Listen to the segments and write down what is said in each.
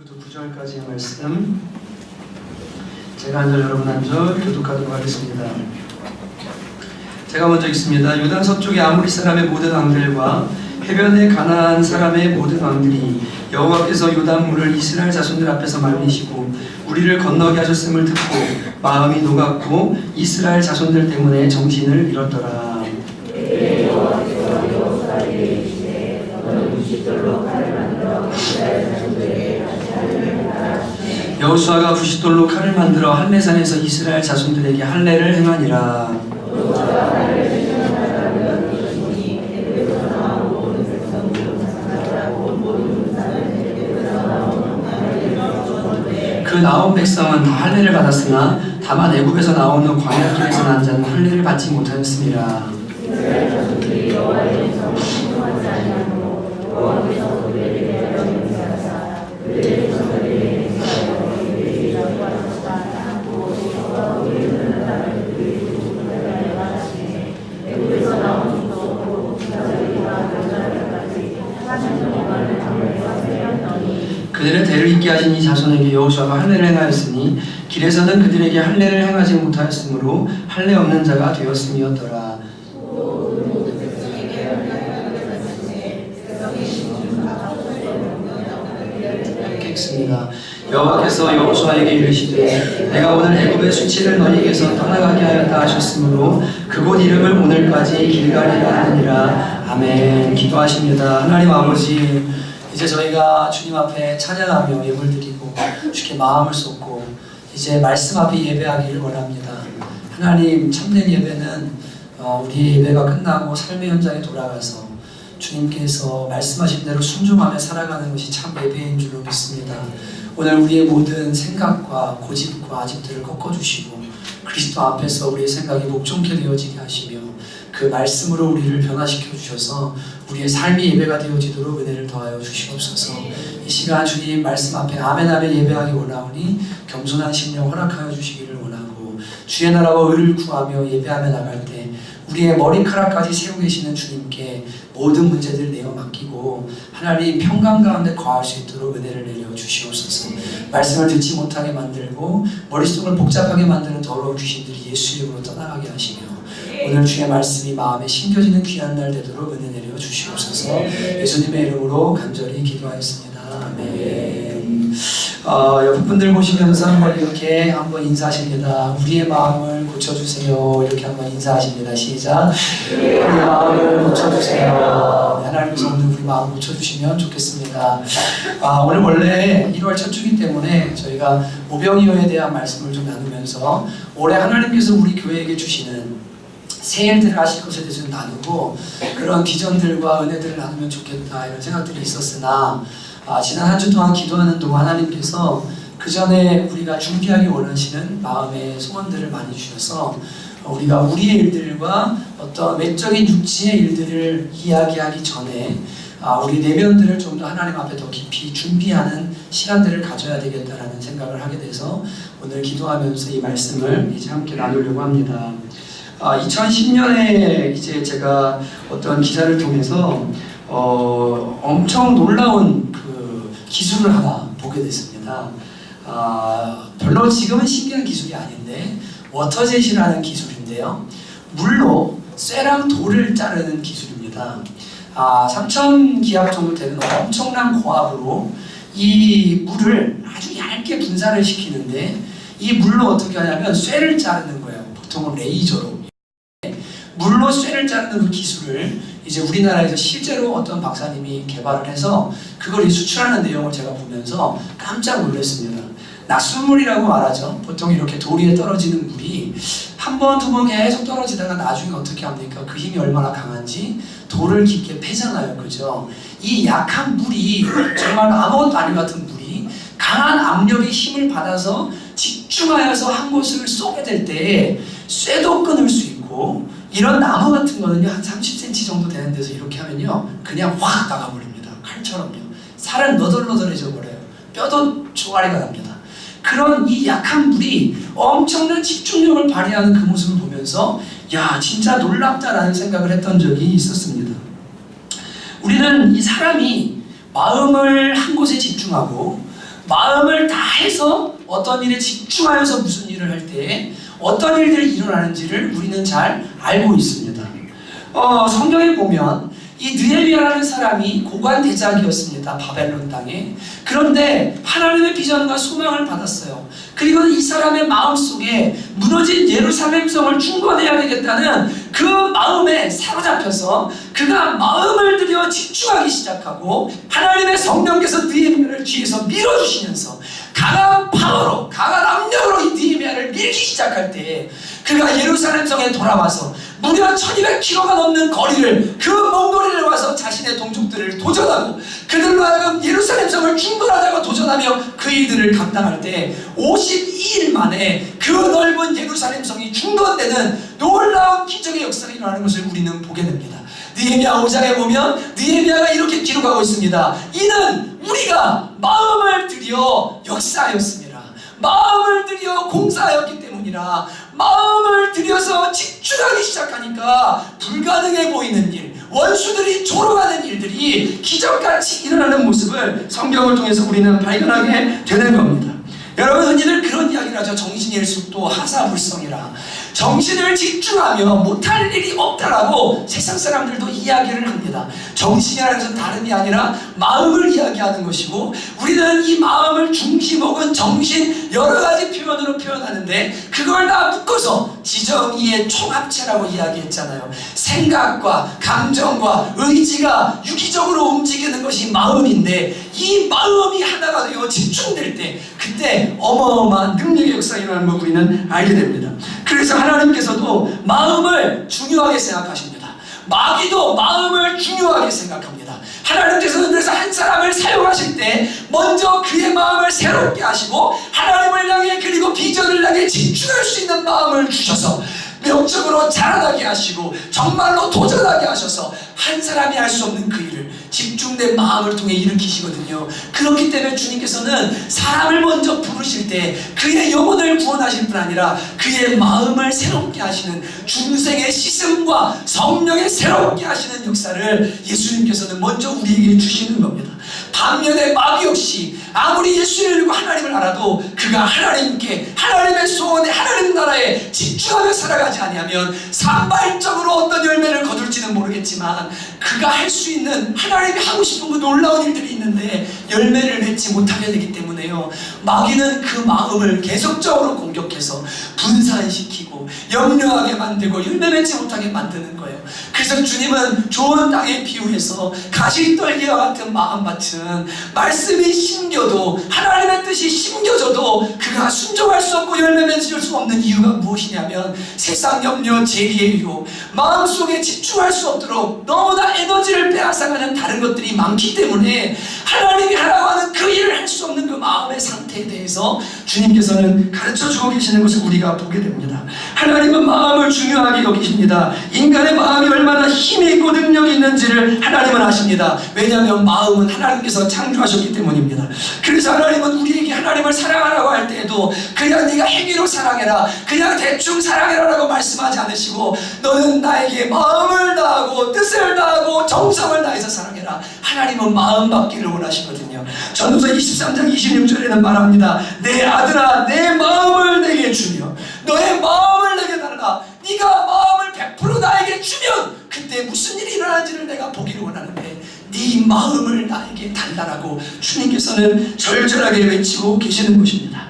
오늘도 9절까지의 말씀 제가 한 절 여러분 한 절 교독하도록 하겠습니다. 제가 먼저 읽습니다. 요단 서쪽의 아모리 사람의 모든 왕들과 해변의 가나안 사람의 모든 왕들이 여호와께서 요단물을 이스라엘 자손들 앞에서 말리시고 우리를 건너게 하셨음을 듣고 마음이 녹았고 이스라엘 자손들 때문에 정신을 잃었더라. 여호수아가 부싯돌로 칼을 만들어 할례산에서 이스라엘 자손들에게 할례를 행하니라. 그 나온 백성은 다 할례를 받았으나 다만 애굽에서 나오는 광야길에서 난 자는 할례를 받지 못하였습니다. 그들의 대를 잇게 하신 이 자손에게 여호수아가 할례를 행하였으니 길에서는 그들에게 할례를 행하지 못하였으므로 할례 없는 자가 되었음이었더라. 읽겠습니다. 여호와께서 여호수아에게 이르시되 내가 오늘 애굽의 수치를 너희에게서 떠나가게 하였다 하셨으므로 그곳 이름을 오늘까지 길갈이라 하느니라. 아멘. 기도하십니다. 하나님 아버지, 이제 저희가 주님 앞에 찬양하며 예물드리고 주께 마음을 쏟고 이제 말씀 앞에 예배하기를 원합니다. 하나님, 참된 예배는 우리의 예배가 끝나고 삶의 현장에 돌아가서 주님께서 말씀하신 대로 순종하며 살아가는 것이 참 예배인 줄로 믿습니다. 오늘 우리의 모든 생각과 고집과 아집들을 꺾어주시고 그리스도 앞에서 우리의 생각이 목종케 되어지게 하시며 그 말씀으로 우리를 변화시켜 주셔서 우리의 삶이 예배가 되어지도록 은혜를 더하여 주시옵소서. 이 시간 주님 말씀 앞에 아멘 아멘 예배하기 원하오니 겸손한 심령 허락하여 주시기를 원하고 주의 나라와 의를 구하며 예배하며 나갈 때 우리의 머리카락까지 세우고 계시는 주님께 모든 문제들을 내어 맡기고 하나님 평강 가운데 거할 수 있도록 은혜를 내려 주시옵소서. 말씀을 듣지 못하게 만들고 머릿속을 복잡하게 만드는 더러운 귀신들이 예수 이름으로 떠나가게 하시며 오늘 주의 말씀이 마음에 심겨지는 귀한 날 되도록 은혜 내려 주시옵소서. 예수님의 이름으로 간절히 기도하였습니다. 아멘. 옆에 분들 보시면서 한번 이렇게 한번 인사하십니다. 우리의 마음을 고쳐주세요. 이렇게 한번 인사하십니다. 시작. 우리의 마음을 고쳐주세요. 하나님께서 오늘 우리 마음 고쳐주시면 좋겠습니다. 오늘 원래 1월 첫 주기 때문에 저희가 오병이어에 대한 말씀을 좀 나누면서 올해 하나님께서 우리 교회에게 주시는 새 일들을 하실 것에 대해서 좀 나누고 그런 비전들과 은혜들을 나누면 좋겠다 이런 생각들이 있었으나 지난 한 주 동안 기도하는 동안 하나님께서 그 전에 우리가 준비하기 원하시는 마음의 소원들을 많이 주셔서 우리가 우리의 일들과 어떤 외적인 육체의 일들을 이야기하기 전에 우리 내면들을 좀 더 하나님 앞에 더 깊이 준비하는 시간들을 가져야 되겠다라는 생각을 하게 돼서 오늘 기도하면서 이 말씀을 이제 함께 나누려고 합니다. 2010년에 이제 제가 어떤 기사를 통해서 엄청 놀라운 그 기술을 하나 보게 됐습니다. 별로 지금은 신기한 기술이 아닌데 워터젯이라는 기술인데요. 물로 쇠랑 돌을 자르는 기술입니다. 3,000 기압 정도 되는 엄청난 고압으로 이 물을 아주 얇게 분사를 시키는데 이 물로 어떻게 하냐면 쇠를 자르는 거예요. 보통은 레이저로. 물로 쇠를 자르는 그 기술을 이제 우리나라에서 실제로 어떤 박사님이 개발을 해서 그걸 수출하는 내용을 제가 보면서 깜짝 놀랐습니다. 낫수물이라고 말하죠. 보통 이렇게 돌 위에 떨어지는 물이 한 번, 두 번 계속 떨어지다가 나중에 어떻게 합니까? 그 힘이 얼마나 강한지 돌을 깊게 패잖아요. 그죠? 이 약한 물이 정말 아무것도 아닌 것 같은 물이 강한 압력의 힘을 받아서 집중하여서 한 곳을 쏘게 될 때 쇠도 끊을 수 있고 이런 나무 같은 거는요 한 30cm 정도 되는 데서 이렇게 하면요 그냥 확 나가버립니다. 칼처럼요. 살은 너덜너덜해져 버려요. 뼈도 조가리가 납니다. 그런 이 약한 물이 엄청난 집중력을 발휘하는 그 모습을 보면서 야 진짜 놀랍다라는 생각을 했던 적이 있었습니다. 우리는 이 사람이 마음을 한 곳에 집중하고 마음을 다해서 어떤 일에 집중하여서 무슨 일을 할 때 어떤 일들이 일어나는지를 우리는 잘 알고 있습니다. 성경에 보면 이 느헤미야라는 사람이 고관 대작이었습니다. 바벨론 땅에. 그런데 하나님의 비전과 소망을 받았어요. 그리고 이 사람의 마음속에 무너진 예루살렘 성을 중건해야 되겠다는 그 마음에 사로잡혀서 그가 마음을 들여 집중하기 시작하고 하나님의 성령께서 느헤미야를 뒤에서 밀어주시면서 강한 파워로, 강한 압력으로 이 느헤미야를 밀기 시작할 때 그가 예루살렘 성에 돌아와서 무려 1200km가 넘는 거리를, 그 먼 거리를 와서 자신의 동족들을 도전하고 그들로 하여금 예루살렘 성을 중건하자고 도전하며 그 일들을 감당할 때 52일 만에 그 넓은 예루살렘 성이 중건되는 놀라운 기적의 역사가 일어나는 것을 우리는 보게 됩니다. 느헤미야 5장에 보면 느헤미야가 이렇게 기록하고 있습니다. 이는 우리가 마음을 들여 역사하였습니다. 마음을 들여 공사하였기 때문이라. 마음을 들여서 집중하기 시작하니까 불가능해 보이는 일, 원수들이 조롱하는 일들이 기적같이 일어나는 모습을 성경을 통해서 우리는 발견하게 되는 겁니다. 여러분, 흔히들 그런 이야기를 하죠. 정신일숙도 하사불성이라. 정신을 집중하며 못할 일이 없다라고 세상 사람들도 이야기를 합니다. 정신이라는 것은 다름이 아니라 마음을 이야기하는 것이고, 우리는 이 마음을 중심 혹은 정신 여러 가지 표현으로 표현하는데 그걸 다 묶어서 지정의의 총합체라고 이야기했잖아요. 생각과 감정과 의지가 유기적으로 움직이는 것이 마음인데, 이 마음이 하나가 되어 집중될 때 그때 어마어마한 능력의 역사가 일어나는 걸 우리는 알게 됩니다. 그래서 하나님께서도 마음을 중요하게 생각하십니다. 마귀도 마음을 중요하게 생각합니다. 하나님께서는 그래서 한 사람을 사용하실 때 먼저 그의 마음을 새롭게 하시고 하나님을 향해, 그리고 비전을 향해 집중할 수 있는 마음을 주셔서 영적으로 자라나게 하시고 정말로 도전하게 하셔서 한 사람이 할 수 없는 그 일을 집중된 마음을 통해 일으키시거든요. 그렇기 때문에 주님께서는 사람을 먼저 부르실 때 그의 영혼을 구원하실 뿐 아니라 그의 마음을 새롭게 하시는 중생의 씻음과 성령의 새롭게 하시는 역사를 예수님께서는 먼저 우리에게 주시는 겁니다. 반면에 마귀 역시 아무리 예수를 믿고 하나님을 알아도 그가 하나님께, 하나님의 소원에, 하나님 나라에 집중하며 살아가지 아니하면 산발적으로 어떤 열매를 거둘지는 모르겠지만 그가 할 수 있는, 하나님이 하고 싶은 그 놀라운 일들이 있는데 열매를 맺지 못하게 되기 때문에요. 마귀는 그 마음을 계속적으로 공격해서 분산시키고 염려하게 만들고 열매 맺지 못하게 만드는 거예요. 그래서 주님은 좋은 땅에 비유해서 가시떨기와 같은 마음밭은 말씀이 심겨도, 하나님의 뜻이 심겨져도 그가 순종할 수 없고 열매 맺을 수 없는 이유가 무엇이냐면 세상 염려, 재리의 유혹, 마음속에 집중할 수 없도록 너무나 에너지를 빼앗아가는 다른 것들이 많기 때문에 하나님이 하라고 하는 그 일을 할 수 없는 그 마음의 상태에 대해서 주님께서는 가르쳐주고 계시는 것을 우리가 보게 됩니다. 하나님은 마음을 중요하게 여기십니다. 인간의 마음이 얼마나 힘이 있고 능력이 있는지를 하나님은 아십니다. 왜냐하면 마음은 하나님께서 창조하셨기 때문입니다. 그래서 하나님은 우리에게 하나님을 사랑하라고 할 때에도 그냥 네가 행위로 사랑해라, 그냥 대충 사랑해라 라고 말씀하지 않으시고 너는 나에게 마음을 다하고 뜻을 다하고 정성을 다해서 사랑해라. 하나님은 마음 받기를 원하시거든요. 전도서 23장 26절에는 말합니다. 내 아들아, 내 마음을 내게 주며 너의 마음을 내게 달라. 네가 마음을 100% 나에게 주면 그때 무슨 일이 일어나는지를 내가 보기를 원하는데 네 마음을 나에게 달라라고 주님께서는 절절하게 외치고 계시는 것입니다.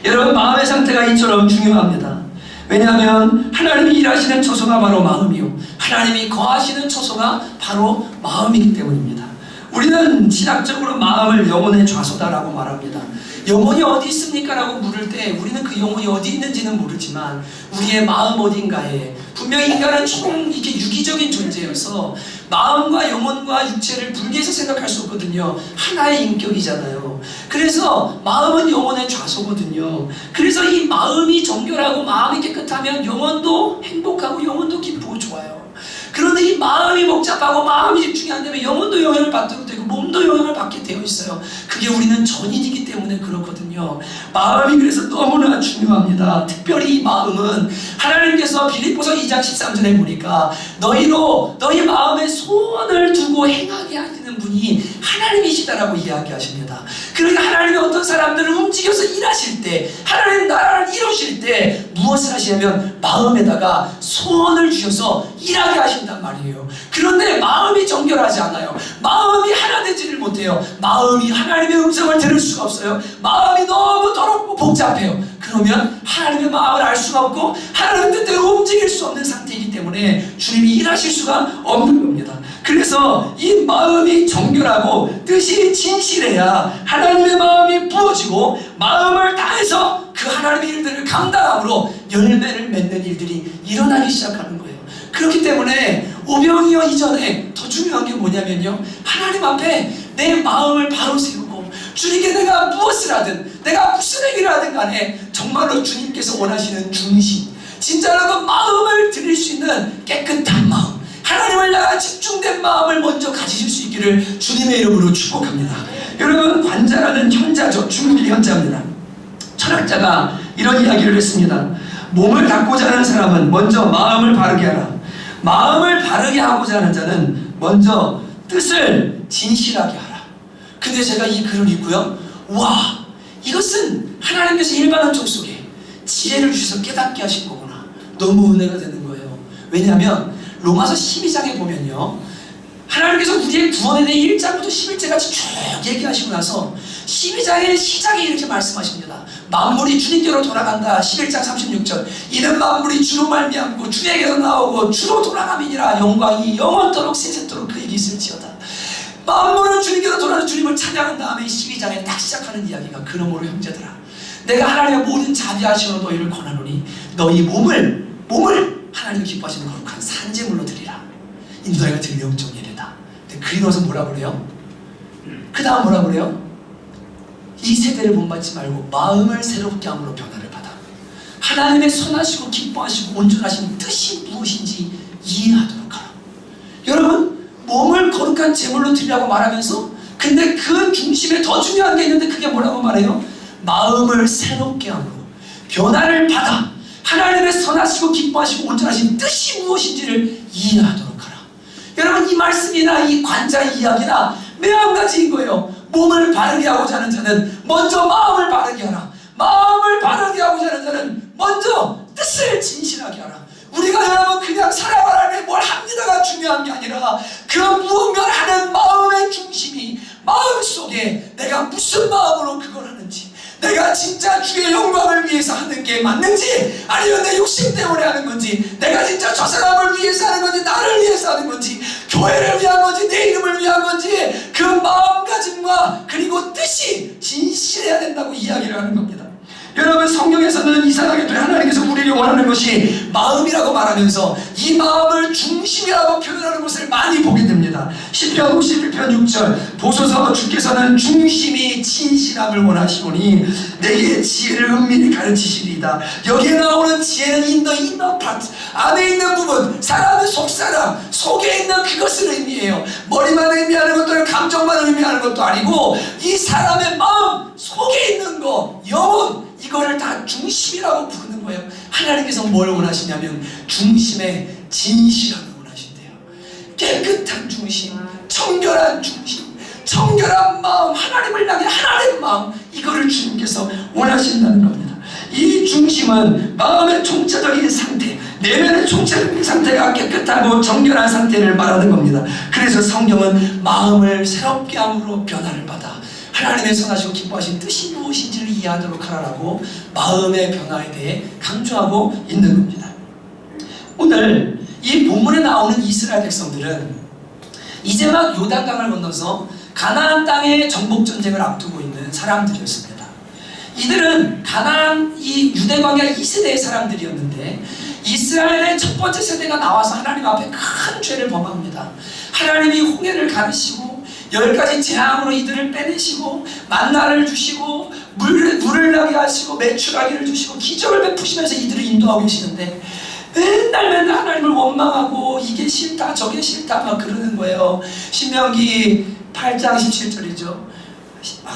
여러분, 마음의 상태가 이처럼 중요합니다. 왜냐하면 하나님이 일하시는 처소가 바로 마음이요, 하나님이 거하시는 처소가 바로 마음이기 때문입니다. 우리는 신학적으로 마음을 영혼의 좌소다라고 말합니다. 영혼이 어디 있습니까? 라고 물을 때 우리는 그 영혼이 어디 있는지는 모르지만 우리의 마음 어딘가에, 분명히 인간은 총 이렇게 유기적인 존재여서 마음과 영혼과 육체를 분리해서 생각할 수 없거든요. 하나의 인격이잖아요. 그래서 마음은 영혼의 좌소거든요. 그래서 이 마음이 정결하고 마음이 깨끗하면 영혼도 행복하고 영혼도 기쁘고 좋아요. 그런데 이 마음이 복잡하고 마음이 집중이 안 되면 영혼도 영향을 받게 되고 몸도 영향을 받게 되어 있어요. 그게 우리는 전인이기 때문에 그렇거든요. 마음이 그래서 너무나 중요합니다. 특별히 이 마음은 하나님께서 빌립보서 2장 13절에 보니까 너희 마음에 소원을 두고 행하게 하시는 분이 하나님이시다라고 이야기하십니다. 그러니까 하나님의 어떤 사람들을 움직여서 일하실 때, 하나님 나라를 이루실 때 무엇을 하시냐면 마음에다가 소원을 주셔서 일하게 하신단 말이에요. 그런데 마음이 정결하지 않아요. 마음이 하나 되지를 못해요. 마음이 하나님의 음성을 들을 수가 없어요. 마음이 너무 더럽고 복잡해요. 그러면 하나님의 마음을 알 수가 없고 하나님 뜻대로 움직일 수 없는 상태이기 때문에 주님이 일하실 수가 없는 겁니다. 그래서 이 마음이 정결하고 뜻이 진실해야 하나님의 마음이 부어지고 마음을 다해서 그 하나님의 일들을 감당함으로 열매를 맺는 일들이 일어나기 시작하는 거예요. 그렇기 때문에 오병이어 이전에 더 중요한 게 뭐냐면요, 하나님 앞에 내 마음을 바로 세우고 주님께 내가 무엇을 하든 내가 무슨 얘기를 하든 간에 정말로 주님께서 원하시는 중심, 진짜로 그 마음을 드릴 수 있는 깨끗한 마음, 하나님을 향한 집중된 마음을 먼저 가지실 수 있기를 주님의 이름으로 축복합니다. 여러분, 관자라는 현자죠. 중국의 현자입니다. 철학자가 이런 이야기를 했습니다. 몸을 닦고자 하는 사람은 먼저 마음을 바르게 하라. 마음을 바르게 하고자 하는 자는 먼저 뜻을 진실하게 하라. 근데 제가 이 글을 읽고요, 와, 이것은 하나님께서 일반한 쪽 속에 지혜를 주셔서 깨닫게 하신 거구나. 너무 은혜가 되는 거예요. 왜냐하면 로마서 12장에 보면요, 하나님께서 우리의 구원에 대해 1장부터 11장까지 쭉 얘기하시고 나서 12장의 시작에 이렇게 말씀하십니다. 만물이 주님께로 돌아간다. 11장 36절, 이는 만물이 주로 말미암고 주에게서 나오고 주로 돌아감이니라. 영광이 영원토록 세세토록 그에게 있을지어다. 만물은 주님께로 돌아가는 주님을 찬양한 다음에 12장에 딱 시작하는 이야기가, 그러므로 형제들아, 내가 하나님의 모든 자비하시는 너희를 권하노니 너희 몸을 하나님을 기뻐하시는 거룩한 산제물로 드리라. 이 너희가 드릴 영적 예배다. 근데 그 이어서 뭐라 그래요? 그 다음 뭐라 그래요? 이 세대를 본받지 말고 마음을 새롭게 함으로 변화를 받아 하나님의 선하시고 기뻐하시고 온전하신 뜻이 무엇인지 이해하도록 하라. 여러분, 몸을 거룩한 제물로 드리라고 말하면서, 근데 그 중심에 더 중요한 게 있는데 그게 뭐라고 말해요? 마음을 새롭게 함으로 변화를 받아 하나님의 선하시고 기뻐하시고 온전하신 뜻이 무엇인지를 이해하도록 하라. 여러분, 이 말씀이나 이 관자의 이야기나 매한가지인 거예요. 몸을 바르게 하고자 하는 자는 먼저 마음을 바르게 하라. 마음을 바르게 하고자 하는 자는 먼저 뜻을 진실하게 하라. 우리가 여러분 그냥 살아가라는 뭘 합니다가 중요한 게 아니라 그 무언가를 하는 마음의 중심이, 마음 속에 내가 무슨 마음으로 그걸 하는지, 내가 진짜 주의 영광을 위해서 하는 게 맞는지, 아니면 내 욕심 때문에 하는 건지, 내가 진짜 저 사람을 위해서 하는 건지, 나를 위해서 하는 건지, 교회를 위한 건지, 내 이름을 위한 건지, 그 마음가짐과 그리고 뜻이 진실해야 된다고 이야기를 하는 겁니다. 여러분, 성경에서는 이상하게도 하나님께서 우리에게 원하는 것이 마음이라고 말하면서 이 마음을 중심이라고 표현하는 것을 많이 보게 됩니다. 시편 51편 6절, 보소서 주께서는 중심이 진실함을 원하시오니 내게 지혜를 은밀히 가르치시리이다. 여기에 나오는 지혜는 in the inner part, 안에 있는 부분, 사람의 속사람, 속에 있는 그것을 의미해요. 머리만 의미하는 것도 아니고 감정만 의미하는 것도 아니고 이 사람의 마음 속에 있는 거, 영혼, 이거를 다 중심이라고 부르는 거예요. 하나님께서 뭘 원하시냐면 중심의 진실함을 원하신대요. 깨끗한 중심, 청결한 중심, 청결한 마음, 하나님을 향해 하나님의 마음, 이거를 주님께서 원하신다는 겁니다. 이 중심은 마음의 총체적인 상태, 내면의 총체적인 상태가 깨끗하고 정결한 상태를 말하는 겁니다. 그래서 성경은 마음을 새롭게 함으로 변화를 받아 하나님의 선하시고 기뻐하신 뜻이 무엇인지를 이해하도록 하라고 마음의 변화에 대해 강조하고 있는 겁니다. 오늘 이 본문에 나오는 이스라엘 백성들은 이제 막 요단강을 건너서 가나안 땅의 정복 전쟁을 앞두고 있는 사람들이었습니다. 이들은 가나안 이 유대 광야 2세대의 사람들이었는데 이스라엘의 첫 번째 세대가 나와서 하나님 앞에 큰 죄를 범합니다. 하나님이 홍해를 가르시고 10가지 재앙으로 이들을 빼내시고 만나를 주시고 물을 나게 하시고 메추라기를 주시고 기적을 베푸시면서 이들을 인도하고 계시는데 맨날 하나님을 원망하고 이게 싫다 저게 싫다 막 그러는 거예요. 신명기 8장 17절이죠.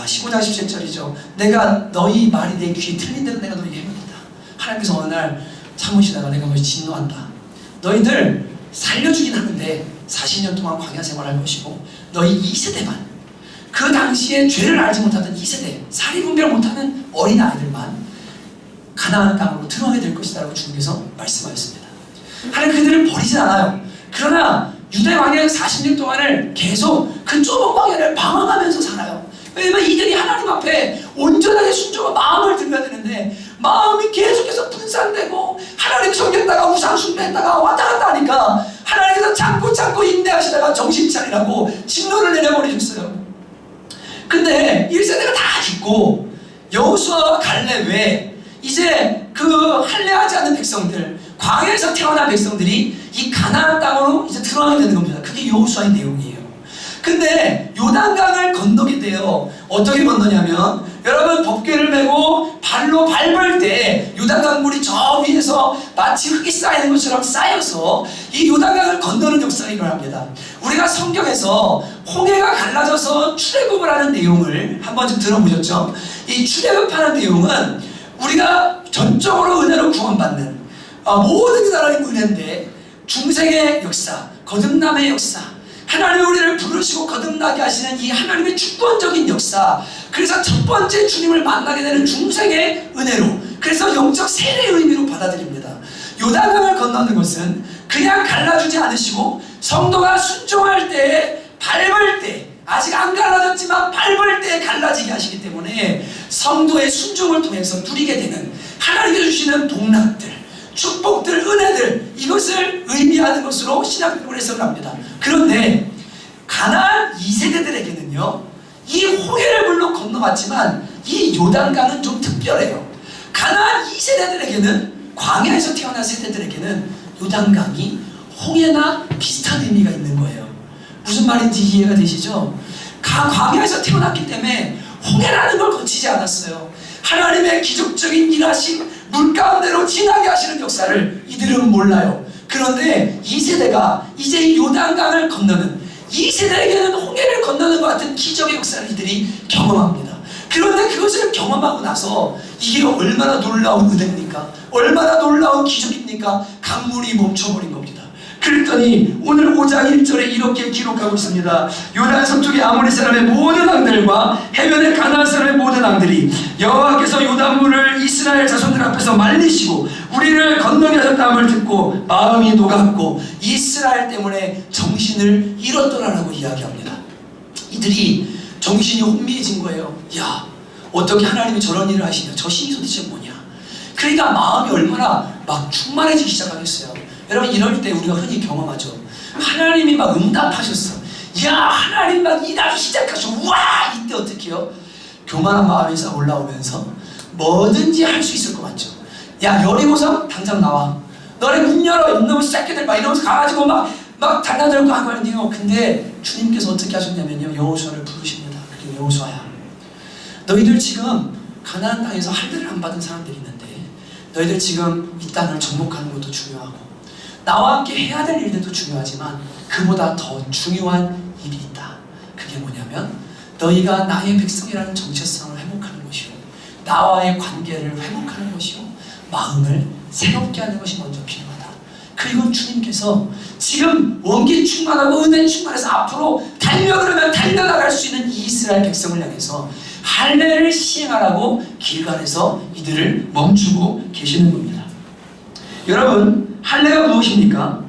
15장 17절이죠. 내가 너희 말이 내 귀에 틀린 대로 내가 너희에게 해먹는다. 하나님께서 어느 날 참으시다가 내가 너희 진노한다. 너희들 살려주긴 하는데 40년 동안 광야 생활할 것이고 너희 2세대만 그 당시에 죄를 알지 못하던 2세대, 사리분별 못하는 어린아이들만 가나안 땅으로 들어가게 될 것이다 라고 주님께서 말씀하셨습니다. 하나님 그들을 버리지 않아요. 그러나 유대 광야 40년 동안을 계속 그 좁은 광야를 방황하면서 살아요. 왜냐면 이들이 하나님 앞에 온전하게 순종한 마음을 들여야 되는데 마음이 계속해서 분산되고 하나님 섬겼다가 우상 숭배했다가 왔다 갔다 하니까 하나님께서 참고 인내하시다가 정신 차리라고 진노를 내려버리셨어요. 근데 1세대가 다 죽고 여호수아와 갈렙 외에 이제 그 할례하지 않는 백성들, 광야에서 태어난 백성들이 이 가나안 땅으로 이제 들어가게 되는 겁니다. 그게 여호수아의 내용이에요. 근데 요단강을 건너게 돼요. 어떻게 건너냐면 여러분 법궤를 메고 발로 밟을 때 요단강 물이 저 위에서 마치 흙이 쌓이는 것처럼 쌓여서 이 요단강을 건너는 역사가 일어납니다. 우리가 성경에서 홍해가 갈라져서 출애굽을 하는 내용을 한 번쯤 들어보셨죠? 이 출애굽하는 내용은 우리가 전적으로 은혜로 구원받는 모든 사람의 은혜인데 중생의 역사, 거듭남의 역사, 하나님이 우리를 부르시고 거듭나게 하시는 이 하나님의 주권적인 역사, 그래서 첫 번째 주님을 만나게 되는 중생의 은혜로, 그래서 영적 세례의 의미로 받아들입니다. 요단강을 건너는 것은 그냥 갈라주지 않으시고 성도가 순종할 때, 밟을 때, 아직 안 갈라졌지만 밟을 때 갈라지게 하시기 때문에 성도의 순종을 통해서 누리게 되는 하나님께 주시는 복락들, 축복들, 은혜들, 이것을 의미하는 것으로 신학적으로 해석을 합니다. 그런데 가나안 2세대들에게는요, 이 홍해를 물론 건너갔지만 이 요단강은 좀 특별해요. 가나안 2세대들에게는, 광야에서 태어난 세대들에게는 요단강이 홍해나 비슷한 의미가 있는 거예요. 무슨 말인지 이해가 되시죠? 광야에서 태어났기 때문에 홍해라는 걸 거치지 않았어요. 하나님의 기적적인 일하심, 물 가운데로 지나게 하시는 역사를 이들은 몰라요. 그런데 2세대가 이제 이 요단강을 건너는, 2세대에게는 홍해를 건너는 것 같은 기적의 역사를 이들이 경험합니다. 그런데 그것을 경험하고 나서 이게 얼마나 놀라운 은혜입니까? 얼마나 놀라운 기적입니까? 강물이 멈춰버린 겁니다. 그랬더니 오늘 5장 1절에 이렇게 기록하고 있습니다. 요단 서쪽의 아모리 사람의 모든 왕들과 해변의 가나안 사람의 모든 왕들이 여호와께서 요단물을 이스라엘 자손들 앞에서 말리시고 우리를 건너게 하셨다함을 듣고 마음이 녹았고 이스라엘 때문에 정신을 잃었더라라고 이야기합니다. 이들이 정신이 혼미해진 거예요. 야, 어떻게 하나님이 저런 일을 하시냐, 저 신이 도대체 뭐냐. 그러니까 마음이 얼마나 막 충만해지기 시작하겠어요. 여러분, 이럴 때 우리가 흔히 경험하죠. 하나님이 막 응답하셨어. 야, 하나님 막 일하기 시작하셔. 와, 이때 어떻게 해요? 교만한 마음이 싹 올라오면서 뭐든지 할 수 있을 것 같죠. 야, 여리고서 당장 나와. 너네 문 열어. 이놈의 새끼들 막 이러면서 가가지고 막 달라들고 하거든요. 근데 주님께서 어떻게 하셨냐면요, 여호수아를 부르십니다. 그게 여호수아야, 너희들 지금 가나안 땅에서 할례를 안 받은 사람들이 있는데 너희들 지금 이 땅을 정복하는 것도 중요하고 나와 함께 해야 될 일들도 중요하지만 그보다 더 중요한 일이 있다. 그게 뭐냐면 너희가 나의 백성이라는 정체성을 회복하는 것이요, 나와의 관계를 회복하는 것이요, 마음을 새롭게 하는 것이 먼저 필요하다. 그리고 주님께서 지금 원기 충만하고 은혜 충만해서 앞으로 달려그러면 달려나갈 수 있는 이 이스라엘 백성을 향해서 할례를 시행하라고 길갈에서 이들을 멈추고 계시는 겁니다. 여러분, 할례가 무엇입니까?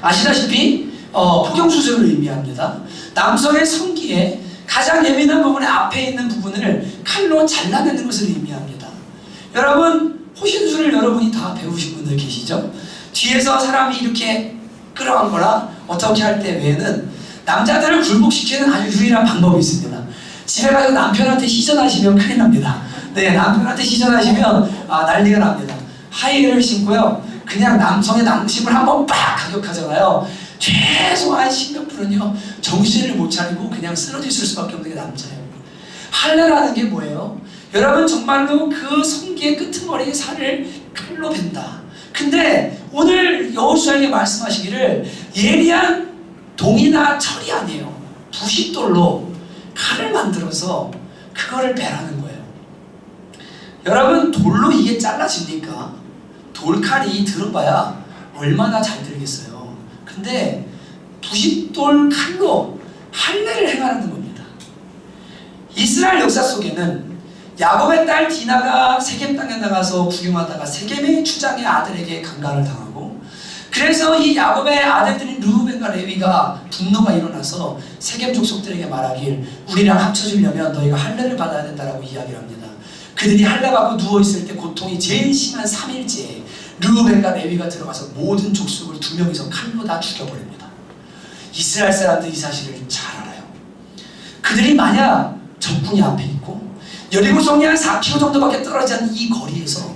아시다시피 포경수술을 의미합니다. 남성의 성기에 가장 예민한 부분의 앞에 있는 부분을 칼로 잘라내는 것을 의미합니다. 여러분, 호신술을 여러분이 다 배우신 분들 계시죠? 뒤에서 사람이 이렇게 끌어안거나 어떻게 할 때 외에는 남자들을 굴복시키는 아주 유일한 방법이 있습니다. 집에 가서 남편한테 시전하시면 큰일 납니다. 네, 남편한테 시전하시면 난리가 납니다. 하이힐을 신고요, 그냥 남성의 남심을 한번 빡 가격하잖아요. 최소한 10몇 분은요 정신을 못 차리고 그냥 쓰러져 있을 수밖에 없는 게 남자예요. 할례라는 게 뭐예요? 여러분, 정말로 그 성기의 끄트머리의 살을 칼로 벤다. 근데 오늘 여호수아에게 말씀하시기를 예리한 동이나 철이 아니에요. 부싯돌로 칼을 만들어서 그거를 베라는 거예요. 여러분, 돌로 이게 잘라집니까? 돌칼이 들어봐야 얼마나 잘 들겠어요. 근데 부싯돌 칼로 할례를 행하는 겁니다. 이스라엘 역사 속에는 야곱의 딸 디나가 세겜 땅에 나가서 구경하다가 세겜의 추장의 아들에게 강간을 당하고, 그래서 이 야곱의 아들들인 르우벤과 레위가 분노가 일어나서 세겜 족속들에게 말하길 우리랑 합쳐지려면 너희가 할례를 받아야 된다라고 이야기를 합니다. 그들이 할례 받고 누워있을 때 고통이 제일 심한 3일째에 르우벤과 레위가 들어가서 모든 족속을 2명이서 칼로 다 죽여버립니다. 이스라엘 사람들이 이 사실을 잘 알아요. 그들이 만약 적군이 앞에 있고 여리고 성이 한 4km 정도밖에 떨어지지 않는 이 거리에서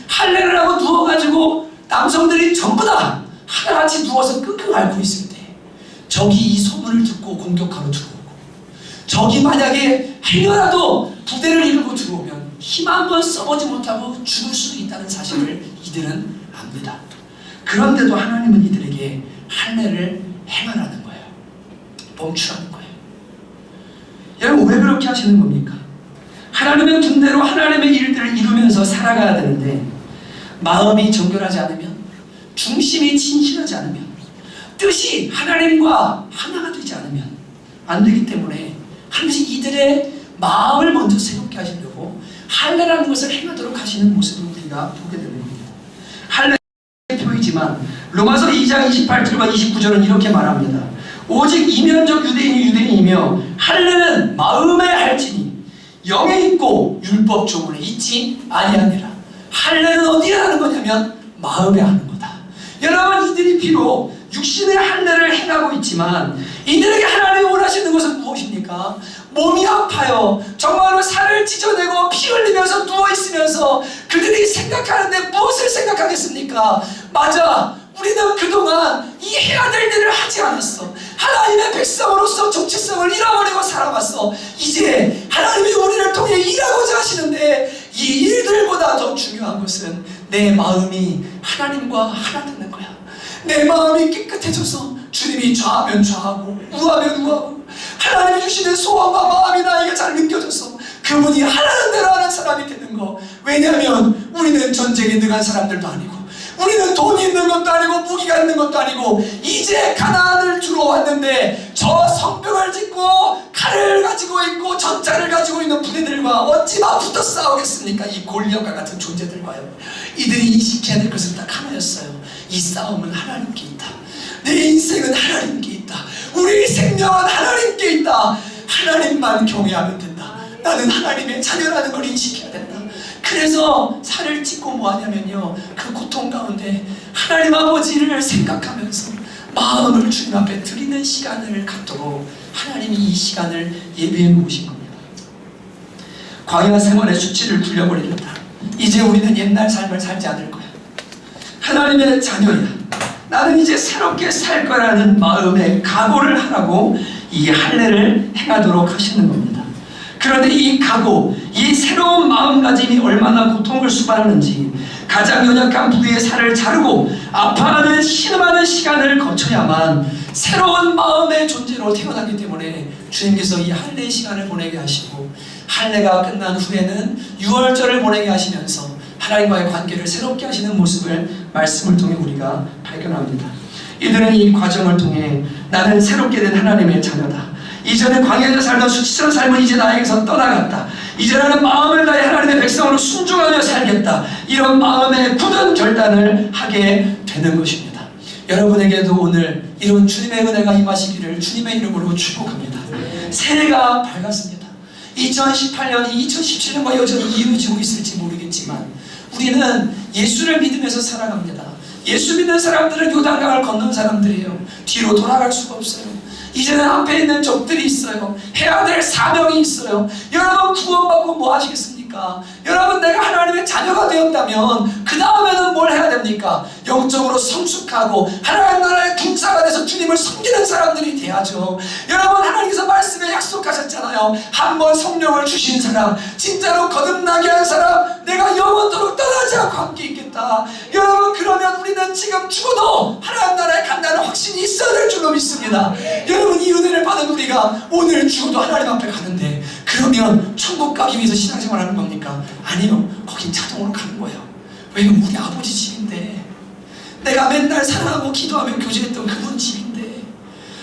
할례를 하고 누워가지고 남성들이 전부 다 하나같이 누워서 끙끙 앓고 있을 때 적이 이 소문을 듣고 공격하러 들어오고, 적이 만약에 행여라도 부대를 이루고 들어오면 힘 한번 써보지 못하고 죽을 수도 있다는 사실을 이들은 압니다. 그런데도 하나님은 이들에게 할례를 행하라는 거예요. 멈추라는 거예요. 여러분, 왜 그렇게 하시는 겁니까? 하나님의 군대로 하나님의 일들을 이루면서 살아가야 되는데 마음이 정결하지 않으면, 중심이 진실하지 않으면, 뜻이 하나님과 하나가 되지 않으면 안 되기 때문에 하나님이 이들의 마음을 먼저 새롭게 하시려고 할례라는 것을 행하도록 하시는 모습을 우리가 보게 되는 겁니다. 할례의 표이지만 로마서 2장 28절과 29절은 이렇게 말합니다. 오직 이면적 유대인이 유대인이며 할례는 마음에 할지니 영에 있고 율법 조문에 있지 아니하니라. 할례는 어디에 하는 거냐면 마음에 하는 거다. 여러분, 이들이 비록 육신의 할례를 행하고 있지만 이들에게 하나님이 원하시는 것은 무엇입니까? 몸이 아파요. 정말로 살을 찢어내고 피 흘리면서 누워있으면서 그들이 생각하는데 무엇을 생각하겠습니까? 맞아, 우리는 그동안 이 해야 될 일을 하지 않았어. 하나님의 백성으로서 정체성을 잃어버리고 살아왔어. 이제 하나님이 우리를 통해 일하고자 하시는데 이 일들보다 더 중요한 것은 내 마음이 하나님과 하나 되는 거야. 내 마음이 깨끗해져서 주님이 좌하면 좌하고 우하면 우하고 하나님이 주시는 소원과 마음이 나에게 잘 느껴져서 그분이 하라는 대로 하는 사람이 되는 거. 왜냐하면 우리는 전쟁에 능한 사람들도 아니고 우리는 돈이 있는 것도 아니고 무기가 있는 것도 아니고 이제 가나안을 주러 왔는데 저 성벽을 짓고 칼을 가지고 있고 전차를 가지고 있는 부대들과 어찌 맞붙어 싸우겠습니까? 이 골리앗과 같은 존재들과요. 이들이 인식해야 될 것은 딱 하나였어요. 이 싸움은 하나님께 있다. 내 인생은 하나님께 있다. 우리 생명은 하나님께 있다. 하나님만 경외하면 된다. 나는 하나님의 자녀라는 걸 인식해야 된다. 그래서 살을 찢고 뭐하냐면요, 그 고통 가운데 하나님 아버지를 생각하면서 마음을 주님 앞에 드리는 시간을 갖도록 하나님이 이 시간을 예비해 놓으신 겁니다. 광야 생활의 수치를 풀려버리겠다. 이제 우리는 옛날 삶을 살지 않을 거야. 하나님의 자녀야. 나는 이제 새롭게 살 거라는 마음의 각오를 하라고 이 할례를 행하도록 하시는 겁니다. 그런데 이 각오, 이 새로운 마음가짐이 얼마나 고통을 수반하는지 가장 연약한 부위의 살을 자르고 아파하는 신음하는 시간을 거쳐야만 새로운 마음의 존재로 태어나기 때문에 주님께서 이 할례의 시간을 보내게 하시고, 할례가 끝난 후에는 유월절을 보내게 하시면서 하나님과의 관계를 새롭게 하시는 모습을 말씀을 통해 우리가 발견합니다. 이들은 이 과정을 통해 나는 새롭게 된 하나님의 자녀다. 이전에 광야에서 살던 수치스러운 삶은 이제 나에게서 떠나갔다. 이제 나는 마음을 다해 하나님의 백성으로 순종하며 살겠다. 이런 마음의 굳은 결단을 하게 되는 것입니다. 여러분에게도 오늘 이런 주님의 은혜가 임하시기를 주님의 이름으로 축복합니다. 새해가 밝았습니다. 2018년이 2017년과 여전히 이어지고 있을지 모르겠지만 우리는 예수를 믿으면서 살아갑니다. 예수 믿는 사람들은 요단강을 건넌 사람들이에요. 뒤로 돌아갈 수가 없어요. 이제는 앞에 있는 적들이 있어요. 해야 될 사명이 있어요. 여러분, 구원받고 뭐 하시겠습니까? 여러분, 내가 하나님의 자녀가 되었다면 그 다음에는 뭘 해야 됩니까? 영적으로 성숙하고 하나님 나라의 군사가 돼서 주님을 섬기는 사람들이 돼야죠. 여러분, 하나님께서 말씀에 약속하셨잖아요. 한 번 성령을 주신 사람, 진짜로 거듭나게 한 사람, 내가 영원토록 떠나지 않고 함께 있겠다. 여러분, 그러면 우리는 지금 죽어도 하나님 나라에 간다는 확신이 있어야 될 줄로 믿습니다. 여러분, 이 은혜를 받은 우리가 오늘 죽어도 하나님 앞에 가는데 그러면 천국 가기 위해서 신앙생활 하는 겁니까? 아니요. 거긴 자동으로 가는 거예요. 왜? 우리 아버지 집인데, 내가 맨날 사랑하고 기도하며 교제했던 그분 집인데,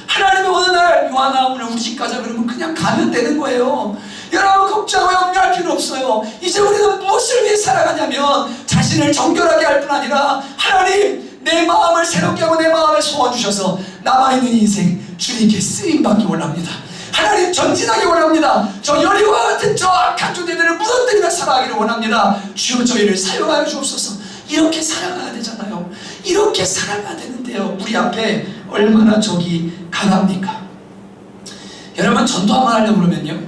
하나님이 어느 날 요한아 오늘 우리 집 가자 그러면 그냥 가면 되는 거예요. 여러분 걱정하고 염려할 필요 없어요. 이제 우리는 무엇을 위해 살아가냐면 자신을 정결하게 할 뿐 아니라 하나님 내 마음을 새롭게 하고 내 마음에 소원 주셔서 남아있는 인생 주님께 쓰임받기 원합니다. 하나님 전진하기 원합니다. 저 여리고와 같은 저 악한 존재들을 무너뜨리며 살아가기를 원합니다. 주여 저희를 사용하여 주옵소서. 이렇게 살아가야 되잖아요. 이렇게 살아가야 되는데요. 우리 앞에 얼마나 적이 강합니까? 여러분 전도 한번 하려고 그러면요,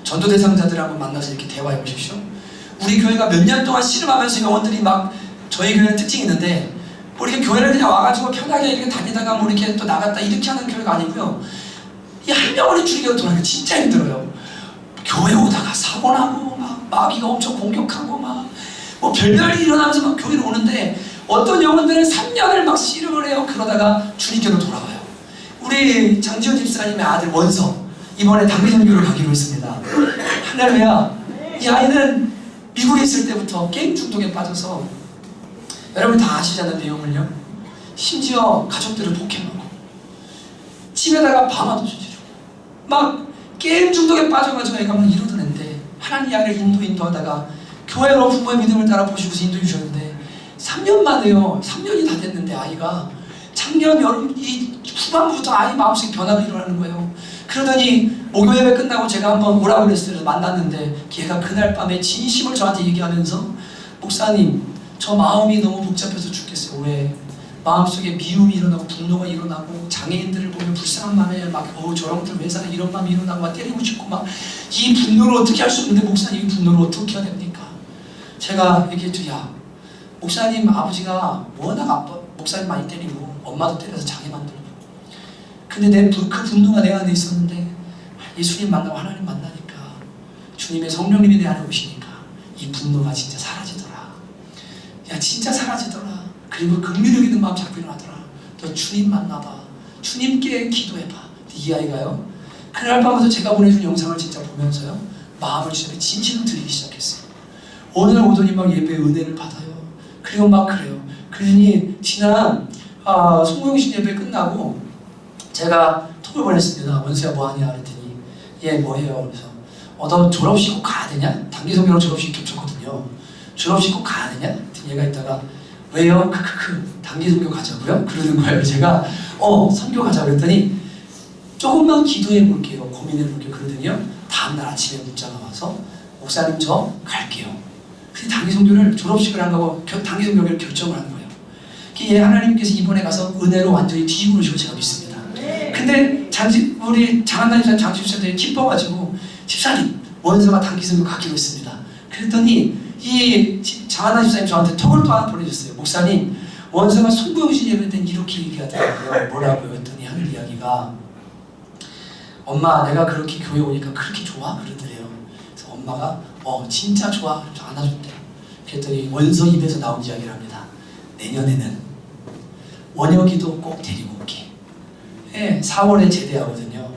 전도 대상자들을 한번 만나서 이렇게 대화해 보십시오. 우리 교회가 몇 년 동안 씨름하면서 영혼들이 막, 저희 교회는 특징이 있는데 뭐 이렇게 교회를 그냥 와가지고 편하게 이렇게 다니다가 뭐 이렇게 또 나갔다 이렇게 하는 교회가 아니고요. 이 한 명원이 주님께로 돌아가기 진짜 힘들어요. 교회 오다가 사고 나고 막 마귀가 엄청 공격하고 막 뭐 별별 일이 일어나면서 막 교회로 오는데, 어떤 영혼들은 3년을 막 씨름을 해요. 그러다가 주님께로 돌아와요. 우리 장지현 집사님의 아들 원서 이번에 단기 선교를 가기로 했습니다. 할렐루야. 이 아이는 미국에 있을 때부터 게임 중독에 빠져서, 여러분 다 아시잖아요 내용을요. 심지어 가족들을 폭행하고 집에다가 방아도 저지르고 막 게임 중독에 빠져가지고 애가 막 이러던 애인데, 하나님 아이를 인도하다가 교회로 부모의 믿음을 따라 보시고서 인도해 주셨는데 3년 만에요. 3년이 다 됐는데 아이가 작년 여름 이 후반부부터 아이 마음속에 변화가 일어나는 거예요. 그러더니 목요 예배 끝나고 제가 한번 오라고 그랬어요. 만났는데 걔가 그날 밤에 진심을 저한테 얘기하면서, 목사님 저 마음이 너무 복잡해서 죽겠어요. 왜? 마음속에 미움이 일어나고 분노가 일어나고 장애인들을 보면 불쌍한 마음에 막 저런 것들 왜 살아 이런 마음이 일어나고 막 때리고 싶고 막, 이 분노를 어떻게 할 수 없는데 목사님 이 분노를 어떻게 해야 됩니까? 제가 얘기했죠. 야, 목사님 아버지가 워낙 목사님 많이 때리고 엄마도 때려서 장애 만들고, 근데 그 분노가 내 안에 있었는데 예수님 만나고 하나님 만나니까 주님의 성령님이 내 안에 오시니까 이 분노가 진짜 사라지더라. 야 진짜 사라지더라. 그리고 긍휼력 있는 마음 자꾸 일어나더라. 너 주님 만나봐. 주님께 기도해봐. 이 아이가요, 그날 밤부터 제가 보내준 영상을 진짜 보면서요 마음을 주님께 진심으로 드리기 시작했어요. 어느 날 오더니 막 예배의 은혜를 받아요. 그리고 막 그래요. 그러니 지난 송영신 예배 끝나고 제가 톡을 보냈습니다. 원수야 뭐하냐 그랬더니 얘 뭐해요? 그래서 너 졸업식 꼭 가야 되냐? 단기 선교로 졸업식 겹쳤거든요. 졸업식 꼭 가야 되냐? 그랬더니 얘가 있다가 왜요? 단기 선교 가자고요? 그러는 거예요. 제가 선교 가자 그랬더니 조금만 기도해 볼게요. 고민해 볼게요. 그러더니요 다음날 아침에 문자가 와서 목사님 저 갈게요. 근데 단기 선교를 졸업식을 안 가고 단기 선교를 결정을 한 거예요. 얘 하나님께서 이번에 가서 은혜로 완전히 뒤집어 주시고 제가 믿습니다. 근데 우리 장한단 집사님, 장지 집사님이 기뻐가지고 집사님 원서가 단기 선교 가기로 했습니다. 그랬더니 이 장한단 집사님 저한테 톡을 또 하나 보내줬어요. 목사님 원서가 송구영신 예배 때는 이렇게 얘기하더라고요. 뭐라고요? 했더니 하늘 이야기가, 엄마 내가 그렇게 교회 오니까 그렇게 좋아? 그러더래요. 그래서 엄마가 진짜 좋아. 안아줬대. 그랬더니 원서 입에서 나온 이야기를 합니다. 내년에는 원혁이도 꼭 데리고 올게. 4월에 제대하거든요.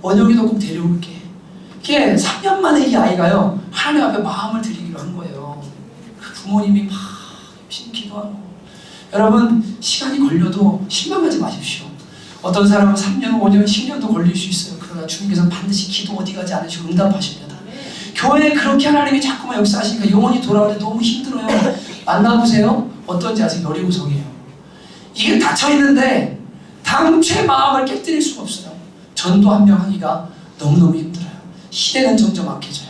원혁이도 꼭 데려올게. 3년 만에 이 아이가요 하나님 앞에 마음을 드리기로 한 거예요. 그 부모님이 막 열심히 기도하고. 여러분 시간이 걸려도 실망하지 마십시오. 어떤 사람은 3년, 5년, 10년도 걸릴 수 있어요. 그러나 주님께서는 반드시 기도 어디 가지 않으시고 응답하십니다. 교회에 그렇게 하나님이 자꾸만 역사하시니까 영혼이 돌아올 때 너무 힘들어요. 만나보세요. 어떤지 아세요? 여리고성이에요. 이게 닫혀있는데 당최 마음을 깨뜨릴 수가 없어요. 전도 한 명 하기가 너무너무 힘들어요. 시대는 점점 악해져요.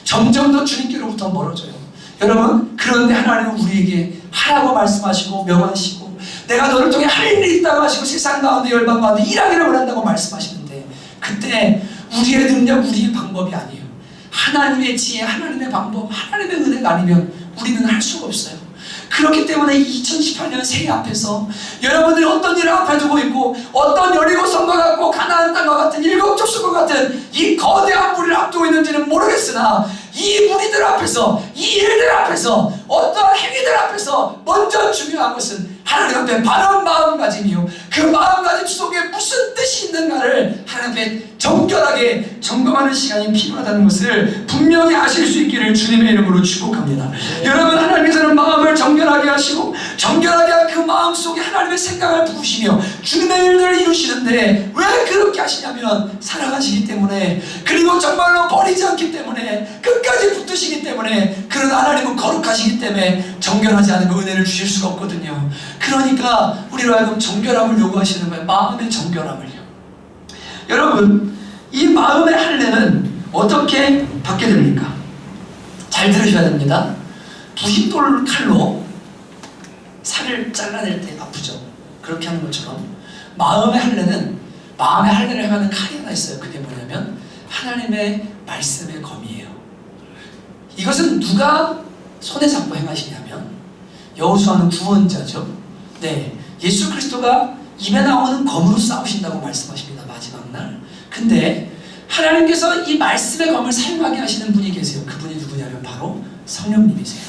점점 더 주님께로부터 멀어져요. 여러분 그런데 하나님은 우리에게 하라고 말씀하시고 명하시고 내가 너를 통해 할 일이 있다고 하시고 세상 가운데 열방 가운데 일하기를 원한다고 말씀하시는데, 그때 우리의 능력, 우리의 방법이 아니에요. 하나님의 지혜, 하나님의 방법, 하나님의 은혜가 아니면 우리는 할 수가 없어요. 그렇기 때문에 2018년 새해 앞에서 여러분들이 어떤 일을 앞에 두고 있고 어떤 여리고성과 같고 가나안 땅과 같은 일곱 족속과 같은 이 거대한 무리를 앞두고 있는지는 모르겠으나 이 무리들 앞에서, 이 일들 앞에서, 어떠한 행위들 앞에서 먼저 중요한 것은 하나님 앞에 바른 마음가짐이요, 그 마음가짐 속에 무슨 뜻이 있는가를 하나님 앞에 정결하게 점검하는 시간이 필요하다는 것을 분명히 아실 수 있기를 주님의 이름으로 축복합니다. 여러분, 하나님께서는 마음을 정결하게 하시고 정결하게 한 그 마음 속에 하나님의 생각을 부으시며 주님의 일들을 이루시는데, 왜 그렇게 하시냐면 사랑하시기 때문에, 그리고 정말로 버리지 않기 때문에, 끝까지 붙드시기 때문에, 그런 하나님은 거룩하시기 때문에 정결하지 않으면 은혜를 주실 수가 없거든요. 그러니까 우리로 하여금 정결함을 요구하시는 거예요. 마음의 정결함을요. 여러분, 이 마음의 할례는 어떻게 받게 됩니까? 잘 들으셔야 됩니다. 부싯돌 칼로 살을 잘라낼 때 아프죠. 그렇게 하는 것처럼 마음의 할례는, 마음의 할례를 행하는 칼이 하나 있어요. 그게 뭐냐면 하나님의 말씀의 검이에요. 이것은 누가 손에 잡고 행하시냐면 여호수아는 구원자죠. 네, 예수 그리스도가 입에 나오는 검으로 싸우신다고 말씀하십니다. 마지막 날. 근데 하나님께서 이 말씀의 검을 사용하게 하시는 분이 계세요. 그분이 누구냐면 바로 성령님이세요.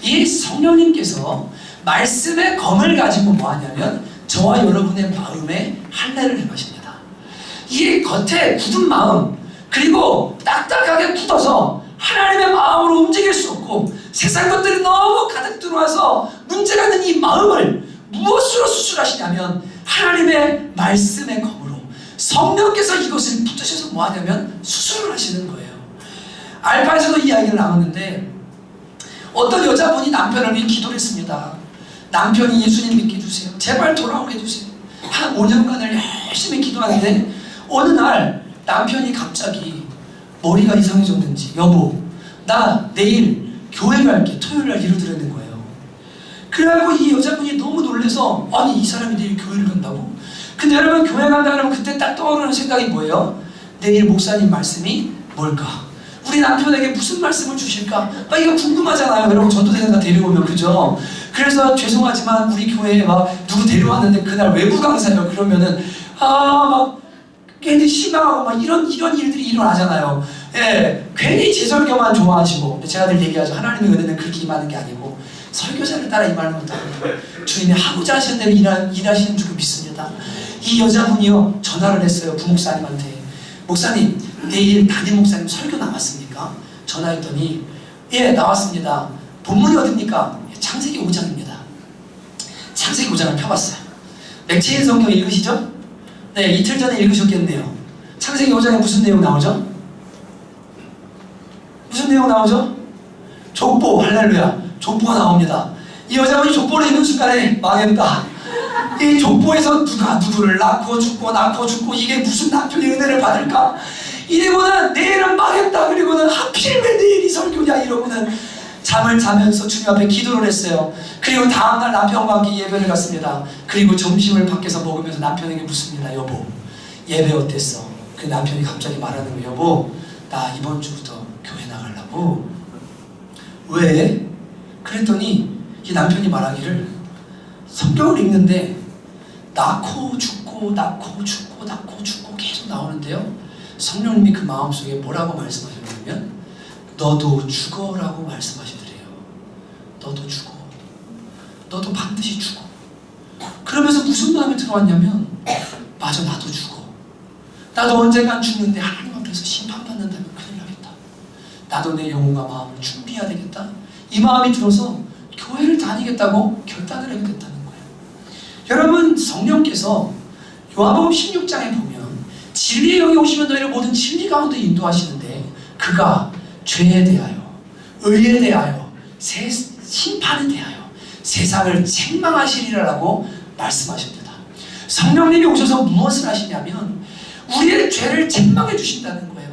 이 성령님께서 말씀의 검을 가지고 뭐 하냐면 저와 여러분의 마음에 할례를 행하십니다. 이 겉에 굳은 마음, 그리고 딱딱하게 굳어서 하나님의 마음으로 움직일 수 없고 세상 것들이 너무 가득 들어와서 문제가 있는 이 마음을 무엇으로 수술하시냐면 하나님의 말씀의 검으로 성령께서 이것을 붙드셔서 뭐 하냐면 수술을 하시는 거예요. 알파에서도 이야기를 나눴는데, 어떤 여자분이 남편을 위해 기도를 했습니다. 남편이 예수님 믿게 해주세요. 제발 돌아오게 해주세요. 한 5년간을 열심히 기도하는데 어느 날 남편이 갑자기 머리가 이상해졌는지, 여보, 나 내일 교회 갈게, 토요일날 이러더라는 거예요. 그래갖고 이 여자분이 너무 놀라서, 아니 이 사람이 내일 교회를 간다고? 근데 여러분, 교회 간다 그러면 그때 딱 떠오르는 생각이 뭐예요? 내일 목사님 말씀이 뭘까? 우리 남편에게 무슨 말씀을 주실까? 막 이거 궁금하잖아요. 여러분, 전도생들 데려오면, 그죠? 그래서 죄송하지만 우리 교회에 막 누구 데려왔는데 그날 외부 강사예요. 그러면은 막 괜히 심하고 막 이런 일들이 일어나잖아요. 예, 괜히 제 설교만 좋아하시고, 제가 늘 얘기하죠. 하나님의 은혜는 그렇게 임하는 게 아니고 설교자를 따라 임하는 것도 아니고 주님이 하고자 하시는 대로 일하시는 줄 믿습니다. 이 여자분이요, 전화를 했어요. 부목사님한테. 목사님, 내일 담임 목사님 설교 나왔습니까? 전화했더니 예, 나왔습니다. 본문이 어딥니까? 창세기 5장입니다. 창세기 5장을 펴봤어요. 맥체인 성경 읽으시죠? 네, 이틀 전에 읽으셨겠네요. 창세기 5장에 무슨 내용 나오죠? 무슨 내용 나오죠? 족보, 할렐루야. 족보가 나옵니다. 이 여자분이 족보를 읽는 순간에 망했다. 이 족보에서 누가 누구를 낳고 죽고 이게 무슨 남편의 은혜를 받을까? 이러고는 내일은 망했다. 그리고는 하필 왜 내일이 설교냐 이러고는 잠을 자면서 주님 앞에 기도를 했어요. 그리고 다음날 남편과 함께 예배를 갔습니다. 그리고 점심을 밖에서 먹으면서 남편에게 묻습니다. 여보, 예배 어땠어? 그 남편이 갑자기 말하는 거예요. 여보, 나 이번 주부터 교회 나가려고. 왜? 그랬더니 이 남편이 말하기를, 성경을 읽는데 낳고 죽고 계속 나오는데요, 성령님이 그 마음속에 뭐라고 말씀하셨냐면 너도 죽어라고 말씀하시더래요. 너도 죽어. 너도 반드시 죽어. 그러면서 무슨 마음이 들어왔냐면, 맞아, 나도 죽어. 나도 언젠간 죽는데 하나님 앞에서 심판받는다면 큰일 나겠다. 나도 내 영혼과 마음을 준비해야 되겠다. 이 마음이 들어서 교회를 다니겠다고 결단을 하게 됐다는 거예요. 여러분, 성령께서 요한복음 16장에 보면 진리의 영이 오시면 너희를 모든 진리 가운데 인도하시는데, 그가 죄에 대하여, 의에 대하여, 심판에 대하여 세상을 책망하시리라고 말씀하십니다. 성령님이 오셔서 무엇을 하시냐면 우리의 죄를 책망해 주신다는 거예요.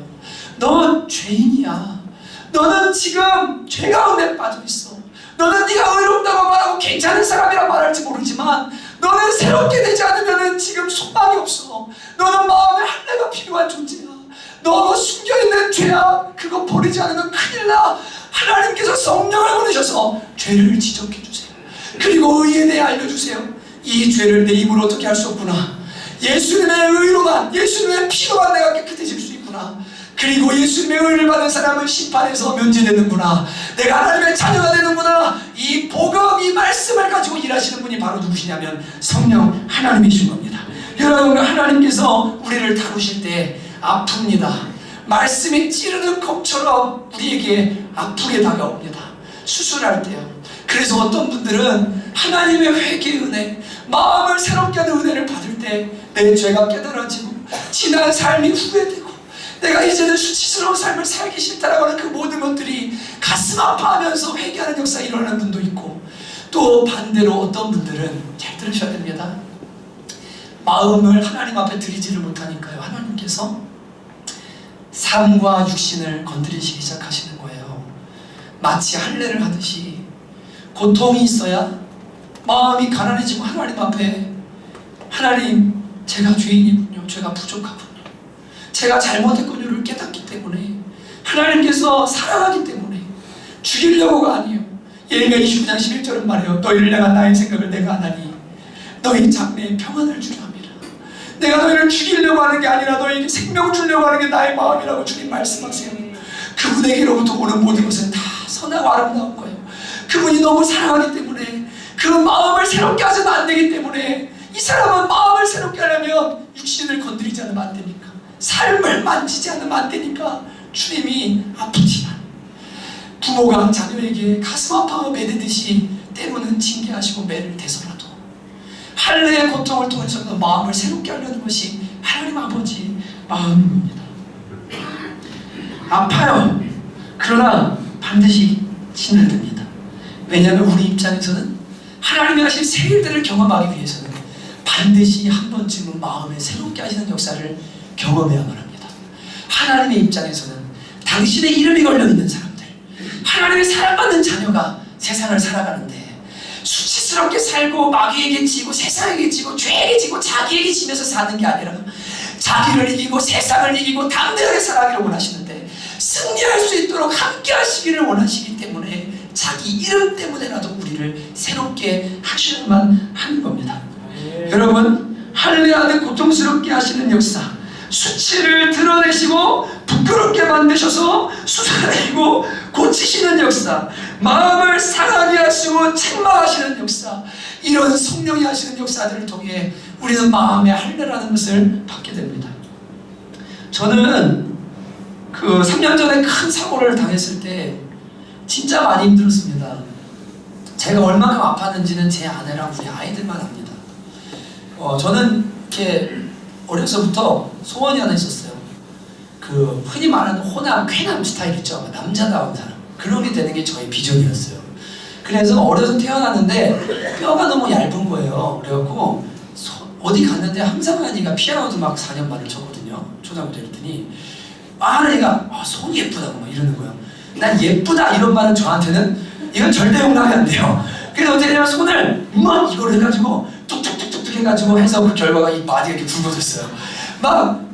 너 죄인이야. 너는 지금 죄 가운데 빠져 있어. 너는 네가 의롭다고 말하고 괜찮은 사람이라 말할지 모르지만 너는 새롭게 되지 않으면 지금 소망이 없어. 너는 마음의 할례가 필요한 존재야. 너 숨겨있는 죄야. 그거 버리지 않으면 큰일 나. 하나님께서 성령을 보내셔서 죄를 지적해 주세요. 그리고 의에 대해 알려주세요. 이 죄를 내 힘으로 어떻게 할 수 없구나. 예수님의 의로만, 예수님의 피로만 내가 깨끗해질 수 있구나. 그리고 예수님의 의를 받은 사람은 심판에서 면제되는구나, 내가 하나님의 자녀가 되는구나. 이 복음, 이 말씀을 가지고 일하시는 분이 바로 누구시냐면 성령 하나님이신 겁니다. 여러분, 하나님께서 우리를 다루실 때 아픕니다. 말씀이 찌르는 검처럼 우리에게 아프게 다가옵니다. 수술할 때요. 그래서 어떤 분들은 하나님의 회개의 은혜, 마음을 새롭게 하는 은혜를 받을 때 내 죄가 깨달아지고 지난 삶이 후회되고 내가 이제는 수치스러운 삶을 살기 싫다라고 하는 그 모든 것들이 가슴 아파하면서 회개하는 역사가 일어나는 분도 있고, 또 반대로 어떤 분들은, 잘 들으셔야 됩니다, 마음을 하나님 앞에 드리지를 못하니까요, 하나님께서 삶과 육신을 건드리시기 시작하시는 거예요. 마치 할례를 하듯이 고통이 있어야 마음이 가난해지고 하나님 앞에, 하나님, 제가 죄인이군요, 제가 부족하군요, 제가 잘못했군요를 깨닫기 때문에, 하나님께서 사랑하기 때문에, 죽이려고가 아니에요. 예레미야 29장 11절은 말해요. 너희를 향한 나의 생각을 내가 아나니 너희 장래에 평안을 주려 함이라. 내가 너희를 죽이려고 하는 게 아니라 너희에게 생명 주려고 하는 게 나의 마음이라고 주님 말씀하세요. 그분에게로부터 오는 모든 것은 다 선하고 아름다운 거예요. 그분이 너무 사랑하기 때문에, 그 마음을 새롭게 하셔도 안 되기 때문에, 이 사람은 마음을 새롭게 하려면 육신을 건드리지 않으면 안 되니까, 삶을 만지지 않으면 안 되니까 주님이 아프지만, 부모가 자녀에게 가슴 아파서 매대듯이 때로는 징계하시고 매를 대서라도 할례의 고통을 통해서도 마음을 새롭게 하려는 것이 하나님 아버지 마음입니다. 아파요. 그러나 반드시 진행됩니다. 왜냐하면 우리 입장에서는 하나님이 하실 새 일들을 경험하기 위해서는 반드시 한 번쯤은 마음에 새롭게 하시는 역사를 경험해야만 합니다. 하나님의 입장에서는 당신의 이름이 걸려있는 사람들, 하나님의 사랑받는 자녀가 세상을 살아가는데 수치스럽게 살고 마귀에게 지고 세상에게 지고 죄에게 지고 자기에게 지면서 사는 게 아니라 자기를 이기고 세상을 이기고 담대하게 살아가기를 원하시는데, 승리할 수 있도록 함께 하시기를 원하시기 때문에 자기 이름 때문에라도 우리를 새롭게 하셔야만 하는 겁니다. 여러분, 할례하듯 고통스럽게 하시는 역사, 수치를 드러내시고 부끄럽게 만드셔서 수술하시고 고치시는 역사, 마음을 상하게 하시고 책망하시는 역사, 이런 성령이 하시는 역사들을 통해 우리는 마음의 할례라는 것을 받게 됩니다. 저는 그 3년 전에 큰 사고를 당했을 때 진짜 많이 힘들었습니다. 제가 얼마큼 아팠는지는 제 아내랑 우리 아이들만 압니다. 저는 이렇게 어려서부터 소원이 하나 있었어요. 그 흔히 말하는 호남, 쾌남 스타일 있죠. 남자다운 사람. 그런 게 되는 게 저의 비전이었어요. 그래서 어려서 태어났는데 뼈가 너무 얇은 거예요. 그래갖고 어디 갔는데 항상 하니까 피아노도 막 4년 만을 쳤거든요. 초등학교 때 그랬더니 애가 손이 예쁘다고 막 이러는 거예요. 난 예쁘다 이런 말은 저한테는 이건 절대 용납이 안 돼요. 그래서 어떻게 되냐면 손을 막 이걸 해가지고 뚝뚝뚝뚝 해가지고 해서 그 결과가 이 바디가 이렇게 굵어졌어요. 막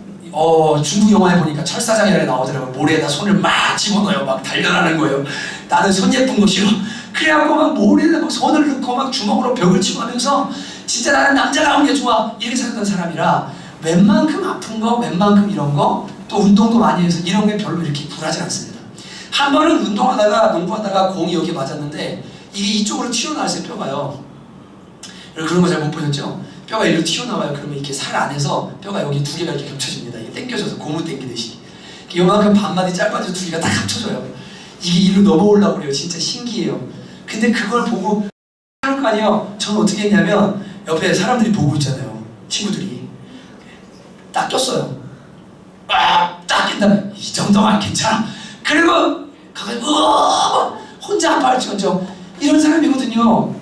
중국 영화에 보니까 철사장이라고 나오더라고요. 모래에다 손을 막 집어넣어요. 막 단련하는 거예요. 나는 손 예쁜 거 싫어. 그래갖고 막 모래에다 막 손을 넣고 막 주먹으로 벽을 치고 하면서 진짜 나는 남자다운 게 좋아 이렇게 살았던 사람이라, 웬만큼 아픈 거, 웬만큼 이런 거, 또 운동도 많이 해서 이런 게 별로 이렇게 굴하지 않습니다. 한 번은 운동하다가 농구하다가 공이 여기 맞았는데 이게 이쪽으로 튀어나왔어요. 뼈가요. 그런 거 잘 못 보셨죠? 뼈가 이리로 튀어나와요. 그러면 이렇게 살 안에서 뼈가 여기 두 개가 이렇게 겹쳐집니다. 이게 당겨져서 고무 당기듯이 요만큼 반마디 짧아져서 두 개가 딱 합쳐져요. 이게 이리로 넘어오려고 그래요. 진짜 신기해요. 근데 그걸 보고 하는 거 아니에요. 저는 어떻게 했냐면 옆에 사람들이 보고 있잖아요. 친구들이 딱 꼈어요. 딱 낀 다음에 이 정도만 괜찮아. 그리고 가서 혼자 아파할지언정 이런 사람이거든요.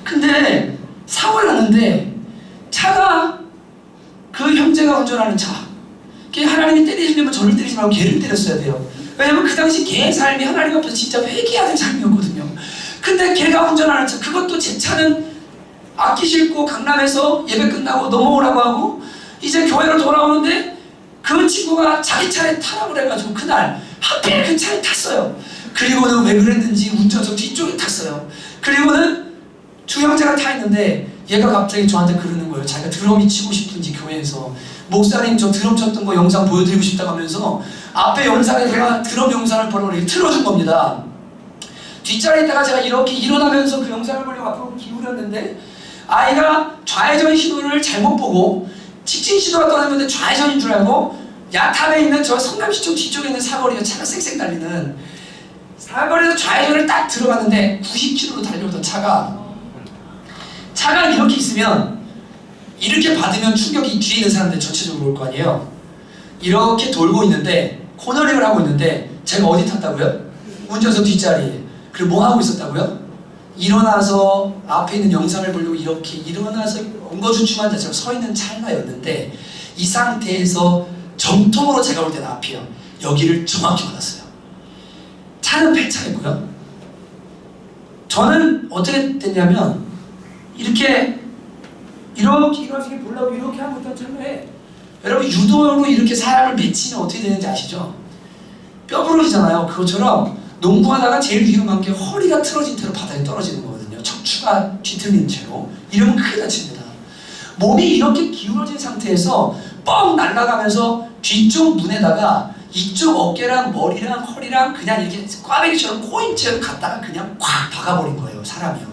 근데 사고를 났는데 차가, 그 형제가 운전하는 차, 걔 하나님이 때리시려면 저를 때리지 말고 걔를 때렸어야 돼요. 왜냐면 그 당시 걔의 삶이 하나님 앞에서 진짜 회개해야 될 삶이었거든요. 근데 걔가 운전하는 차, 그것도 제 차는 악기 싣고 강남에서 예배 끝나고 넘어오라고 하고 이제 교회로 돌아오는데 그 친구가 자기 차에 타라고 그래가지고 그날 하필 그 차에 탔어요. 그리고는 왜 그랬는지 운전석 뒤쪽에 탔어요. 그리고는 두 형제가 타 있는데 얘가 갑자기 저한테 그러는 거예요. 자기가 드럼이 치고 싶은지 교회에서. 목사님 저 드럼 쳤던 거 영상 보여드리고 싶다고 하면서 앞에 영상에 제가 드럼 영상을 보려고 이렇게 틀어준 겁니다. 뒷자리에 있다가 제가 이렇게 일어나면서 그 영상을 보려고 앞으로 기울였는데 아이가 좌회전 신호를 잘못 보고 직진 신호가 떠났는데 좌회전인 줄 알고 야탑에 있는 저 성남시청 뒤쪽에 있는 사거리에 차가 쌩쌩 달리는 사거리에서 좌회전을 딱 들어갔는데 90km로 달려오던 차가 이렇게 있으면 이렇게 받으면 충격이 뒤에 있는 사람들 전체적으로 올 거 아니에요. 이렇게 돌고 있는데 코너링을 하고 있는데 제가 어디 탔다고요? 운전석 뒷자리에. 그리고 뭐 하고 있었다고요? 일어나서 앞에 있는 영상을 보려고 이렇게 일어나서 엉거주춤한 자처럼 서 있는 찰나였는데 이 상태에서 정통으로 제가 볼 때는 앞이요. 여기를 정확히 받았어요. 차는 폐차했고요. 저는 어떻게 됐냐면 이렇게 보려고 이렇게 하고 있던 참에 여러분 유도로 이렇게 사람을 맺히면 어떻게 되는지 아시죠? 뼈 부러지잖아요. 그것처럼 농구하다가 제일 위험한 게 허리가 틀어진 채로 바닥에 떨어지는 거거든요. 척추가 뒤틀린 채로. 이러면 크게 다칩니다. 몸이 이렇게 기울어진 상태에서 뻥 날아가면서 뒤쪽 눈에다가 이쪽 어깨랑 머리랑 허리랑 그냥 이렇게 꽈배기처럼 꼬인채로 갔다가 그냥 콱 박아버린 거예요. 사람이요.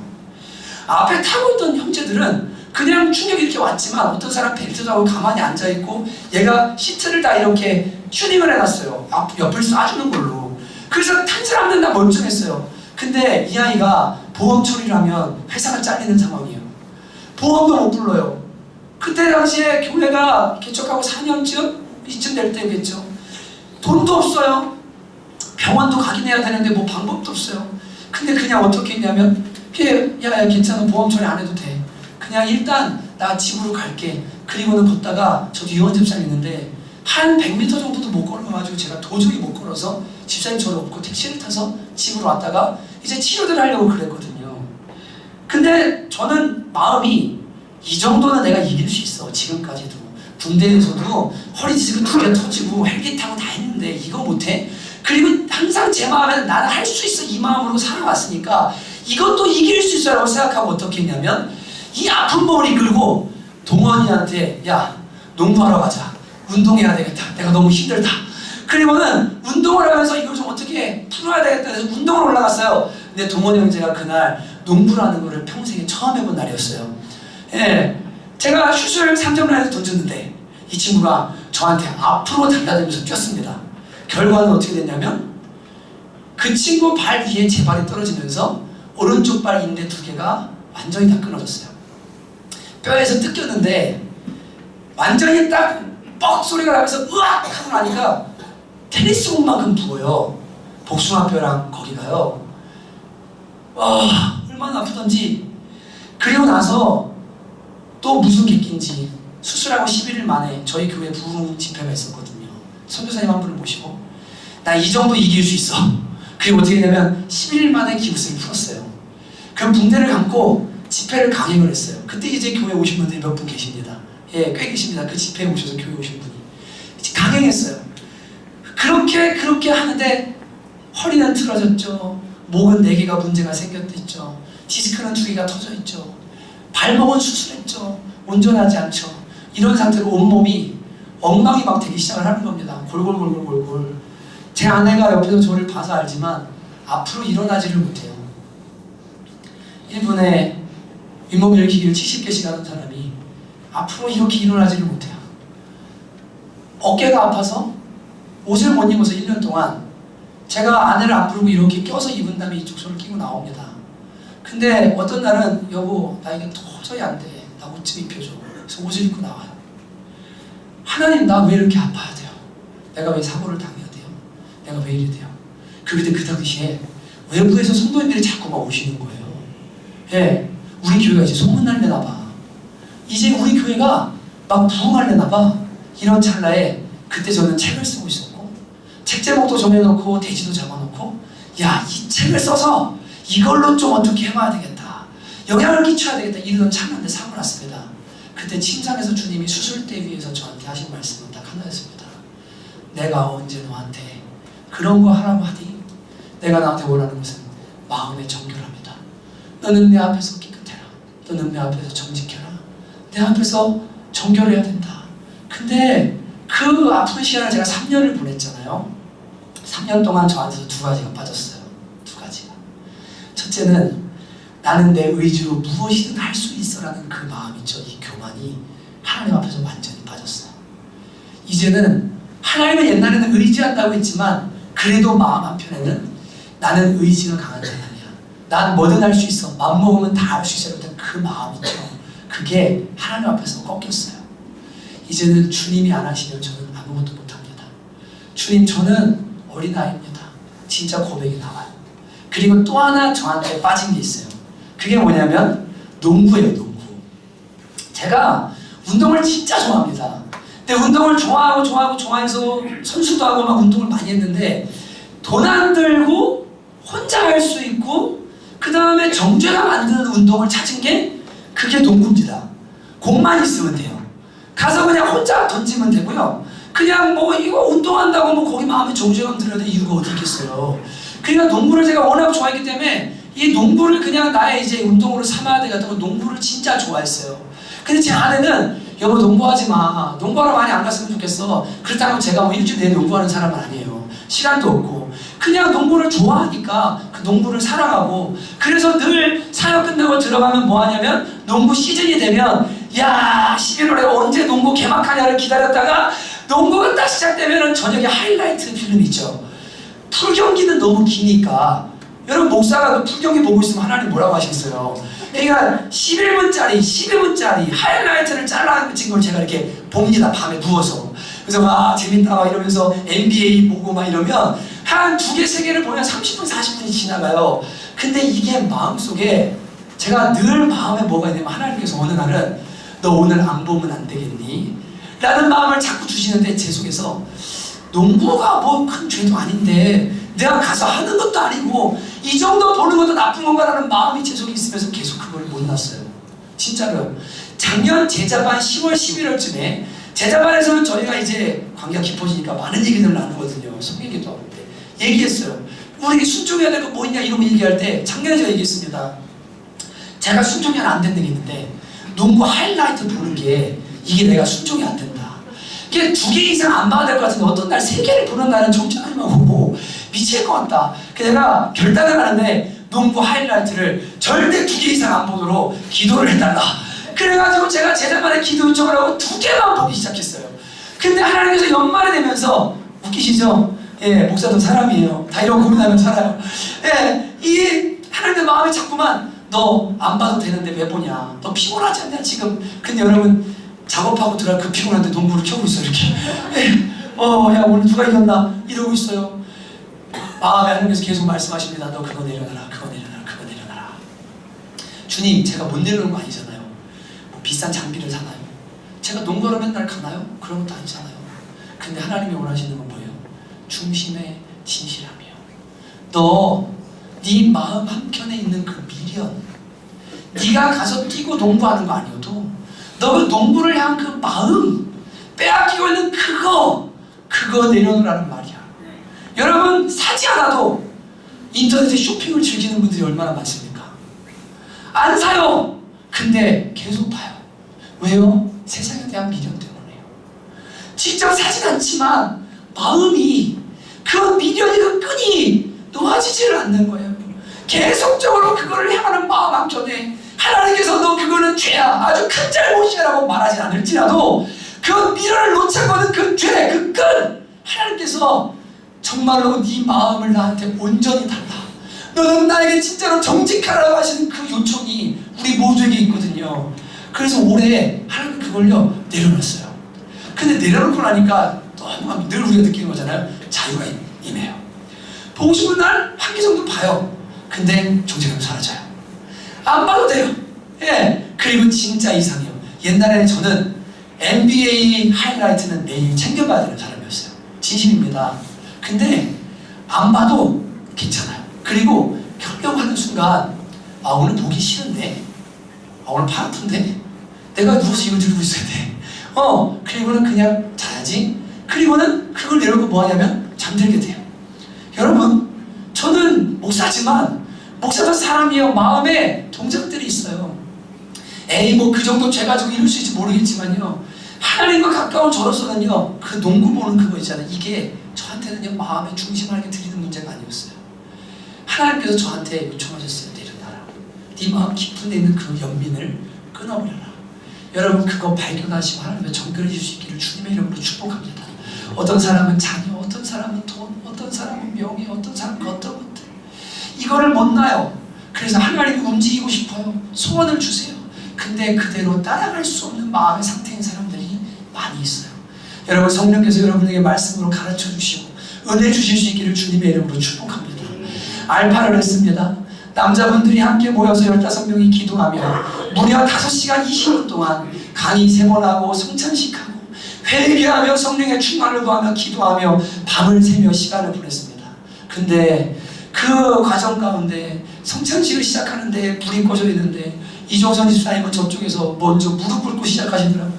앞에 타고 있던 형제들은 그냥 충격이 이렇게 왔지만 어떤 사람 벨트도 하고 가만히 앉아있고 얘가 시트를 다 이렇게 튜닝을 해놨어요. 옆을 쏴주는 걸로. 그래서 탄 사람들은 다 멀쩡했어요. 근데 이 아이가 보험 처리를 하면 회사가 잘리는 상황이에요. 보험도 못 불러요. 그때 당시에 교회가 개척하고 4년쯤 이쯤 될 때겠죠. 돈도 없어요. 병원도 가긴 해야 되는데 뭐 방법도 없어요. 근데 그냥 어떻게 했냐면 야 괜찮아 보험 처리 안 해도 돼. 그냥 일단 나 집으로 갈게. 그리고는 걷다가 저도 유언 집사님 있는데 한 100m 정도도 못 걸어가지고 제가 도저히 못 걸어서 집사님 저를 업고 택시를 타서 집으로 왔다가 이제 치료를 하려고 그랬거든요. 근데 저는 마음이 이 정도는 내가 이길 수 있어. 지금까지도 군대에서도 허리 디스크 2개 터지고 헬기 타고 다 했는데 이거 못해? 그리고 항상 제 마음에는 나는 할 수 있어 이 마음으로 살아왔으니까 이것도 이길 수 있어라고 생각하고 어떻게 했냐면 이 아픈 몸을 이끌고 동원이한테 야 농구하러 가자. 운동해야 되겠다. 내가 너무 힘들다. 그리고는 운동을 하면서 이걸 좀 어떻게 풀어야 되겠다 해서 운동을 올라갔어요. 근데 동원이 형제가 그날 농구라는 거를 평생에 처음 해본 날이었어요. 예, 제가 슛을 3점 라인에서 던졌는데 이 친구가 저한테 앞으로 달려들면서 뛰었습니다. 결과는 어떻게 됐냐면 그 친구 발 위에 제 발이 떨어지면서 오른쪽 발 인대 2개가 완전히 다 끊어졌어요. 뼈에서 뜯겼는데 완전히 딱 뻑 소리가 나면서 으악 하고 나니까 테니스 공만큼 부어요. 복숭아뼈랑 거기가요. 와 얼마나 아프던지. 그리고 나서 또 무슨 객기인지 수술하고 11일 만에 저희 교회 부흥 집회가 있었거든요. 선교사님 한 분을 모시고 나 이 정도 이길 수 있어. 그리고 어떻게 되냐면 11일 만에 기부스를 풀었어요. 그 붕대를 감고 집회를 강행을 했어요. 그때 이제 교회 오신 분들이 몇 분 계십니다. 예, 꽤 계십니다. 그 집회에 오셔서 교회 오신 분이 이제 강행했어요. 그렇게 하는데 허리는 틀어졌죠. 목은 4개가 문제가 생겼댔죠. 디스크는 2개가 터져 있죠. 발목은 수술했죠. 온전하지 않죠. 이런 상태로 온몸이 엉망이 막 되기 시작을 하는 겁니다. 골골골골골골. 제 아내가 옆에서 저를 봐서 알지만 앞으로 일어나지를 못해요. 1분에 윗몸 일으키기를 70개씩 하는 사람이 앞으로 이렇게 일어나지를 못해요. 어깨가 아파서 옷을 못 입어서 1년 동안 제가 아내를 안 부르고 이렇게 껴서 입은 다음에 이쪽 손을 끼고 나옵니다. 근데 어떤 날은 여보 나 이게 도저히 안 돼. 나 옷 좀 입혀줘. 그래서 옷을 입고 나와요. 하나님 나 왜 이렇게 아파야 돼요? 내가 왜 사고를 당해야 돼요? 내가 왜 이래 돼요? 그때 그 당시에 외부에서 성도님들이 자꾸 막 오시는 거예요. 예, 우리 교회가 이제 소문날래나 봐. 이제 우리 교회가 막 부흥할래나 봐. 이런 찰나에 그때 저는 책을 쓰고 있었고 책 제목도 정해놓고 대지도 잡아놓고 야, 이 책을 써서 이걸로 좀 어떻게 해봐야 되겠다. 영향을 끼쳐야 되겠다. 이러던 찰나인데 사고 났습니다. 그때 침상에서 주님이 수술대 위에서 저한테 하신 말씀은 딱 하나였습니다. 내가 언제 너한테 그런 거 하라고 하니? 내가 나한테 원하는 것은 마음의 정결합니다. 너는 내 앞에서 깨끗해라. 너는 내 앞에서 정직해라. 내 앞에서 정결해야 된다. 근데 그 아픈 시간을 제가 3년을 보냈잖아요. 3년 동안 저한테서 두 가지가 빠졌어요. 두 가지가. 첫째는 나는 내 의지로 무엇이든 할 수 있어라는 그 마음 있죠. 이 교만이 하나님 앞에서 완전히 빠졌어요. 이제는 하나님은 옛날에는 의지한다고 했지만 그래도 마음 한편에는 나는 의지가 강한 사람이야. 난 뭐든 할 수 있어. 맘먹으면 다 할 수 있어. 그 마음 있죠. 그게 하나님 앞에서 꺾였어요. 이제는 주님이 안 하시면 저는 아무것도 못합니다. 주님, 저는 어린아이입니다. 진짜 고백이 나와요. 그리고 또 하나 저한테 빠진 게 있어요. 그게 뭐냐면 농구예요. 농구. 제가 운동을 진짜 좋아합니다. 근데 운동을 좋아해서 선수도 하고 막 운동을 많이 했는데 돈 안 들고 혼자 할 수 있고 그 다음에 정죄감 안 드는 운동을 찾은 게 그게 농구입니다. 공만 있으면 돼요. 가서 그냥 혼자 던지면 되고요. 그냥 뭐 이거 운동한다고 뭐 거기 마음에 정죄감 들어야 될 이유가 어디 있겠어요. 그러니까 농구를 제가 워낙 좋아했기 때문에 이 농구를 그냥 나의 이제 운동으로 삼아야 되겠다고 농구를 진짜 좋아했어요. 근데 제 아내는 여보 농구하지 마. 농구하러 많이 안 갔으면 좋겠어. 그렇다고 제가 뭐 일주일 내내 농구하는 사람은 아니에요. 시간도 없고 그냥 농구를 좋아하니까 그 농구를 사랑하고 그래서 늘 사역 끝나고 들어가면 뭐 하냐면 농구 시즌이 되면 야 11월에 언제 농구 개막하냐를 기다렸다가 농구가 딱 시작되면 저녁에 하이라이트 필름 있죠. 풀경기는 너무 기니까 여러분 목사가 그 풀경기 보고 있으면 하나님 뭐라고 하시겠어요? 그러니까 11분짜리 12분짜리 하이라이트를 잘라진 걸 제가 이렇게 봅니다. 밤에 누워서. 그래서 막 재밌다 막 이러면서 NBA 보고 막 이러면 한 두 개, 세 개를 보면 30분, 40분이 지나가요. 근데 이게 마음속에 제가 늘 마음에 뭐가 있냐면 하나님께서 어느 날은 너 오늘 안 보면 안 되겠니? 라는 마음을 자꾸 주시는데 제 속에서 농구가 뭐 큰 죄도 아닌데 내가 가서 하는 것도 아니고 이 정도 보는 것도 나쁜 건가라는 마음이 제 속에 있으면서 계속 그걸 못 놨어요. 진짜로요. 작년 제자반 10월 11월쯤에 제자반에서는 저희가 이제 관계가 깊어지니까 많은 얘기를 나누거든요. 성경기도 하고 때 얘기했어요. 우리 순종해야 될 거 뭐 있냐 이런 거 얘기할 때 작년에 제가 얘기했습니다. 제가 순종이 안 되는 게 있는데 농구 하이라이트 보는 게 이게 내가 순종이 안 된다. 이게 2개 이상 안 봐야 될 것 같은데 어떤 날 3개를 보는 날은 정신하지만 보고 미칠 것 같다. 그래서 내가 결단을 하는데 농구 하이라이트를 절대 2개 이상 안 보도록 기도를 해달라. 그래가지고 제가 제자반에 기도 요청을 하고 2개만 보기 시작했어요. 근데 하나님께서 연말이 되면서 웃기시죠? 예, 목사도 사람이에요. 다 이런 고민하면 살아요. 예, 이 하나님의 마음이 자꾸만 너 안 봐도 되는데 왜 보냐? 너 피곤하지 않냐 지금? 근데 여러분 작업하고 들어갈 그 피곤한데 농구를 켜고 있어 이렇게. 예, 야 오늘 누가 이겼나? 이러고 있어요. 마음에 하나님께서 계속 말씀하십니다. 너 그거 내려놔라, 그거 내려놔라, 그거 내려놔라. 주님, 제가 못 내려놓은 거 아니잖아요. 뭐 비싼 장비를 사나요? 제가 농구를 맨날 가나요? 그런 것도 아니잖아요. 근데 하나님이 원하시는 건 뭐예요? 중심의 진실함이요. 너 네 마음 한켠에 있는 그 미련, 네가 가서 뛰고 농구하는 거 아니어도 너 그 농구를 향한 그 마음, 빼앗기고 있는 그거 내려놓으라는 말이야. 여러분 사지 않아도 인터넷에 쇼핑을 즐기는 분들이 얼마나 많습니까? 안 사요. 근데 계속 봐요. 왜요? 세상에 대한 미련 때문에요. 직접 사진 않지만 마음이 그 미련이 그 끈이 놓아지지를 않는 거예요. 계속적으로 그거를 향하는 마음 한켠에 하나님께서 너 그거는 죄야, 아주 큰 잘못이야 라고 말하지 않을지라도 그 미련을 놓자고는 그 죄, 그 끈, 하나님께서 정말로 네 마음을 나한테 온전히 달라. 너는 나에게 진짜로 정직하라고 하시는 그 요청이 우리 모두에게 있거든요. 그래서 올해 하나님 그걸요 내려놨어요. 근데 내려놓고 나니까 너무 늘 우리가 느끼는 거잖아요. 자유가 임해요. 보고 싶은 날 한 개 정도 봐요. 근데 정체감이 사라져요. 안 봐도 돼요. 예. 그리고 진짜 이상해요. 옛날에는 저는 NBA 하이라이트는 매일 챙겨봐야 되는 사람이었어요. 진심입니다. 근데 안 봐도 괜찮아요. 그리고 켜려고 하는 순간 오늘 보기 싫은데 오늘 팔 아픈데 내가 누워서 이거 들고 있어야 돼. 그리고는 그냥 자야지. 그리고는 그걸 내려놓고 뭐 하냐면 잠들게 돼요. 여러분 저는 목사지만 목사도 사람이에요. 마음에 동작들이 있어요. 에이 뭐 그 정도 죄 가지고 이럴 수 있을지 모르겠지만요. 하나님과 가까운 저로서는요, 그 농구 보는 그거 있잖아요. 이게 저한테는요, 마음의 중심하게 드리는 문제가 아니었어요. 하나님께서 저한테 요청하셨어요. 내려놔라. 네 마음 깊은 데 있는 그 연민을 끊어버려라. 여러분, 그거 발견하시고 하나님과 정결해 주실 수 있기를 주님의 이름으로 축복합니다. 어떤 사람은 자녀, 어떤 사람은 돈, 어떤 사람은 명예, 어떤 사람은 어떤 것들, 이거를 못 놔요. 그래서 하나님이 움직이고 싶어요. 소원을 주세요. 근데 그대로 따라갈 수 없는 마음의 상태인 사람들이 많이 있어요. 여러분, 성령께서 여러분에게 말씀으로 가르쳐 주시고 은혜 주실 수 있기를 주님의 이름으로 축복합니다. 알파를 했습니다. 남자분들이 함께 모여서 15명이 기도하며 무려 5시간 20분 동안 강의 3번 하고 성찬식하고 회개하며 성령의 충만을 구하며 기도하며 밤을 새며 시간을 보냈습니다. 근데 그 과정 가운데 성찬식을 시작하는데 불이 꺼져 있는데 이종선 집사님은 저쪽에서 먼저 무릎 꿇고 시작하시더라고요.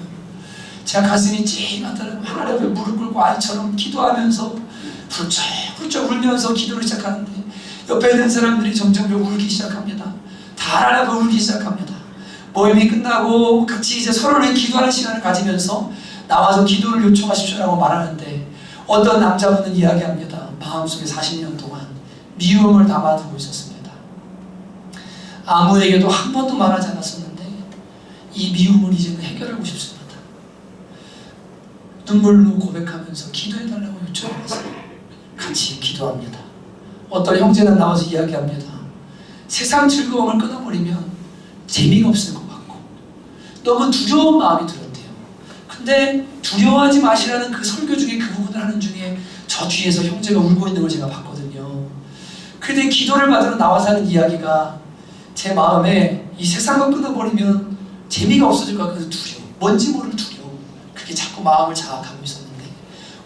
제가 가슴이 찡하더라고요. 하나님 앞에 무릎 꿇고 아이처럼 기도하면서 훌쩍훌쩍 울면서 기도를 시작하는데 옆에 있는 사람들이 점점 울기 시작합니다. 다 하나님 앞에 울기 시작합니다. 모임이 끝나고 같이 이제 서로를 기도하는 시간을 가지면서 나와서 기도를 요청하십시오라고 말하는데 어떤 남자분은 이야기합니다. 마음속에 40년 동안 미움을 담아두고 있었습니다. 아무에게도 한 번도 말하지 않았었는데 이 미움을 이제는 해결하고 싶습니다. 눈물로 고백하면서 기도해달라고 요청했어요. 같이 기도합니다. 어떤 형제는 나와서 이야기합니다. 세상 즐거움을 끊어버리면 재미가 없을 것 같고 너무 두려운 마음이 들었대요. 근데 두려워하지 마시라는 그 설교 중에 그 부분을 하는 중에 저 뒤에서 형제가 울고 있는 걸 제가 봤거든요. 근데 기도를 받으러 나와서 하는 이야기가 제 마음에 이 세상을 끊어버리면 재미가 없어질 것 같아서 두려워. 뭔지 모를 두려워. 그게 자꾸 마음을 자극하고 있었는데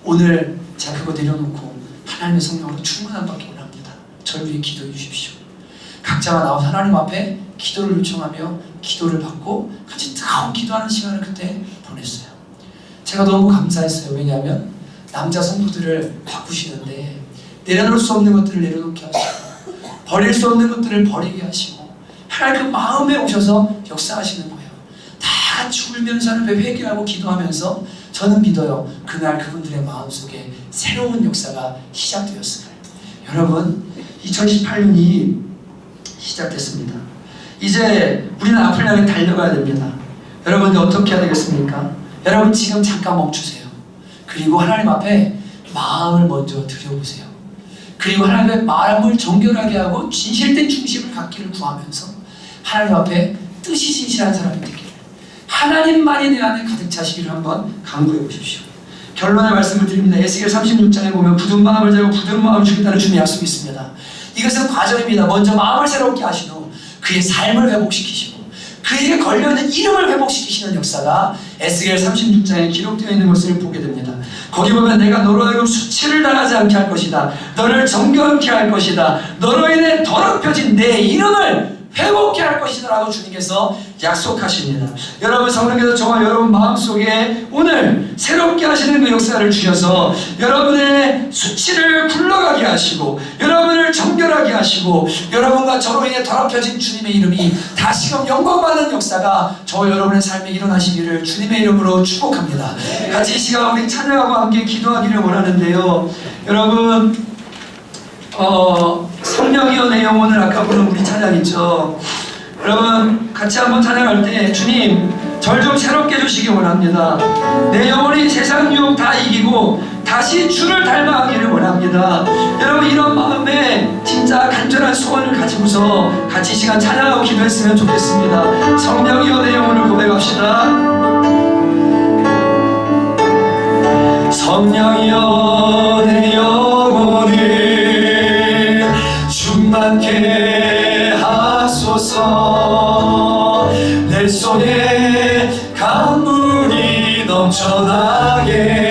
오늘 제가 그거 내려놓고 하나님의 성령으로 충만한 받기 원합니다. 저를 위해 기도해 주십시오. 각자가 나와서 하나님 앞에 기도를 요청하며 기도를 받고 같이 뜨거운 기도하는 시간을 그때 보냈어요. 제가 너무 감사했어요. 왜냐하면 남자 성도들을 바꾸시는데 내려놓을 수 없는 것들을 내려놓게 하시고 버릴 수 없는 것들을 버리게 하시고 하나님 그 마음에 오셔서 역사하시는 거예요. 다 같이 울면서 하나님 앞에 회개하고 기도하면서 저는 믿어요. 그날 그분들의 마음속에 새로운 역사가 시작되었을 거예요. 여러분, 2018년이 시작됐습니다. 이제 우리는 앞을 향해 달려가야 됩니다. 여러분, 어떻게 해야 되겠습니까? 여러분, 지금 잠깐 멈추세요. 그리고 하나님 앞에 마음을 먼저 드려보세요. 그리고 하나님의 마음을 정결하게 하고 진실된 중심을 갖기를 구하면서 하나님 앞에 뜻이 진실한 사람이 되기를, 하나님만이 내 안에 가득 차시기를 한번 강구해 보십시오. 결론의 말씀을 드립니다. 에스겔 36장에 보면 굳은 마음을 자고 부드러운 마음을 주겠다는 주님의 약속이 있습니다. 이것은 과정입니다. 먼저 마음을 새롭게 하신 후 그의 삶을 회복시키시고 그에게 걸려있는 이름을 회복시키시는 역사가 에스겔 36장에 기록되어 있는 것을 보게 됩니다. 거기 보면 내가 너로 하여금 수치를 당하지 않게 할 것이다. 너를 정결케 할 것이다. 너로 인해 더럽혀진 내 이름을 회복케 할 것이다 라고 주님께서 약속하십니다. 여러분, 성령께서 저와 여러분 마음속에 오늘 새롭게 하시는 그 역사를 주셔서 여러분의 수치를 굴러가게 하시고 여러분을 정결하게 하시고 여러분과 저로 인해 더럽혀진 주님의 이름이 다시금 영광받는 역사가 저와 여러분의 삶에 일어나시기를 주님의 이름으로 축복합니다. 같이 이 시간 우리 찬양하고 함께 기도하기를 원하는데요. 여러분, 성령이여 내 영혼을 아까 부른 우리 찬양 있죠. 여러분, 같이 한번 찬양할 때 주님 절 좀 새롭게 해주시기 원합니다. 내 영혼이 세상 유혹 다 이기고 다시 주를 닮아가기를 원합니다. 여러분, 이런 마음에 진짜 간절한 소원을 가지고서 같이 이 시간 찬양하고 기도했으면 좋겠습니다. 성령이여 내 영혼을 고백합시다. 성령이여 내 영혼을 충만케 하소서. 내 속에 강물이 넘쳐나게.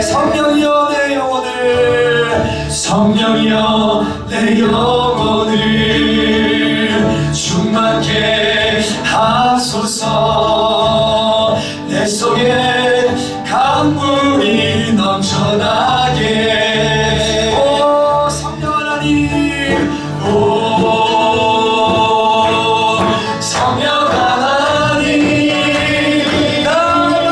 성령이여 내 영혼을, 성령이여 내 영혼을 충만케 하소서. 내 속에 강물이 넘쳐나게. 오 성령 하나님, 오 성령 하나님, 날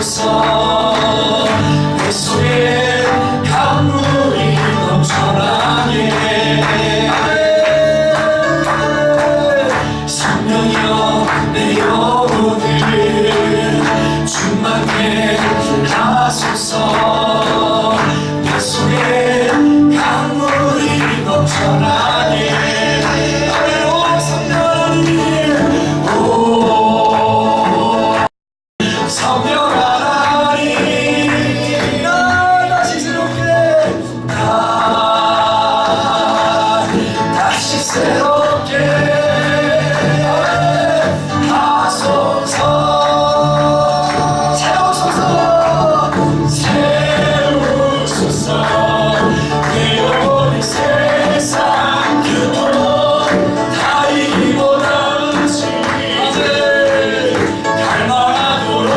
하소서. 내 속에 강물이 넘쳐나게. 성령이여 내 영혼을 충만케 하소서. 내 속에 강물이 넘쳐나게. 아멘. 성령 하나님, 나 다시 새롭게, 나 다시 새롭게 하소서. 채우소서, 채우소서. 내 영혼이 세상 그도 다 이기고 남지 갈망하도록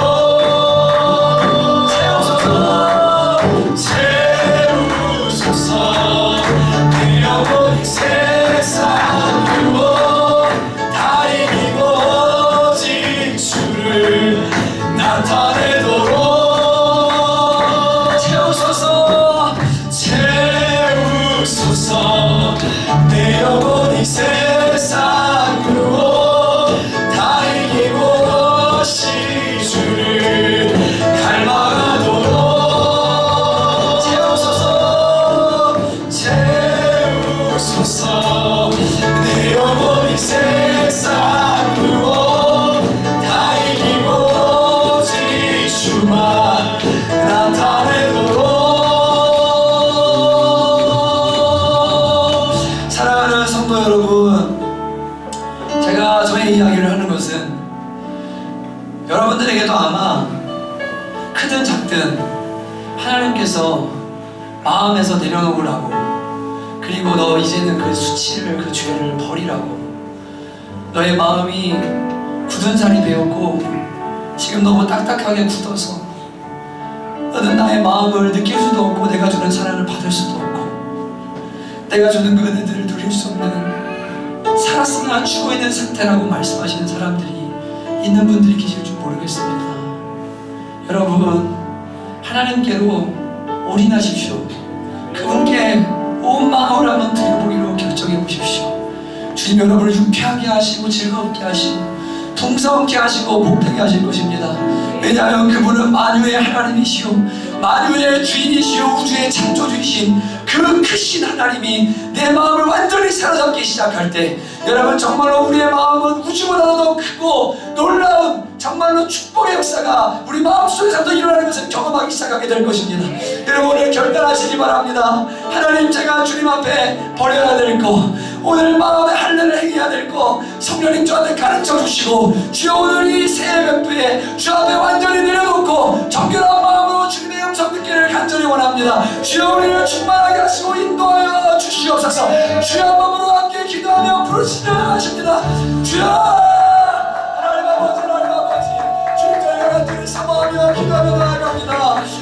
채우소서. 내 영혼이 세상 그도 다 이기고 진주를 나타내도록 채우소서. 채우소서. 내 영혼이 세상 그도 다 이기고 시주를 갈망하도록 채우소서. 채우소서. 내 영혼이 세상 그도 다 이기고 지주만 나타내도록. 사랑하는 성도 여러분, 제가 저의 이야기를 하는 것은 여러분들에게도 아마 크든 작든 하나님께서 마음에서 내려놓으라고, 그리고 너 이제는 그 수치를, 그 죄를 버리라고, 너의 마음이 굳은 살이 되었고 지금 너무 딱딱하게 굳어서 너는 나의 마음을 느낄 수도 없고 내가 주는 사랑을 받을 수도 없고 내가 주는 그 은혜들을 누릴 수 없는, 살았으나 죽어있는 상태라고 말씀하시는 사람들이 있는 분들이 계실 줄 모르겠습니다. 여러분, 하나님께로 올인하십시오. 그분께 온 마음을 한번 드려보기로 결정해 보십시오. 주님 여러분을 유쾌하게 하시고 즐겁게 하시고 풍성케 하시고 복되게 하실 것입니다. 왜냐하면 그분은 만유의 하나님이시오, 만유의 주인이시오, 우주의 창조주이신 그 크신 하나님이 내 마음을 완전히 사로잡기 시작할 때, 여러분 정말로 우리의 마음은 우주보다도 더 크고 놀라운 정말로 축복의 역사가 우리 마음속에서도 일어나는 것을 경험하기 시작하게 될 것입니다. 여러분 오늘 결단하시기 바랍니다. 하나님, 제가 주님 앞에 버려야 될 거, 오늘 마음의 할례를 행해야 될 거 성령님 저한테 가르쳐 주시고, 주여 오늘 이 새해 벽두에 주 앞에 완전히 내려놓고 정결한 마음으로 주님의 음성 듣기를 간절히 원합니다. 주여 우리를 충만하게 하시고 인도하여 주시옵소서. 주여 마음으로 함께 기도하며 부르시려 하십니다. 주여 하나님 아버지, 하나님 아버지, 주님 저희가 간절히 사모하며 기도하며 나아갑니다.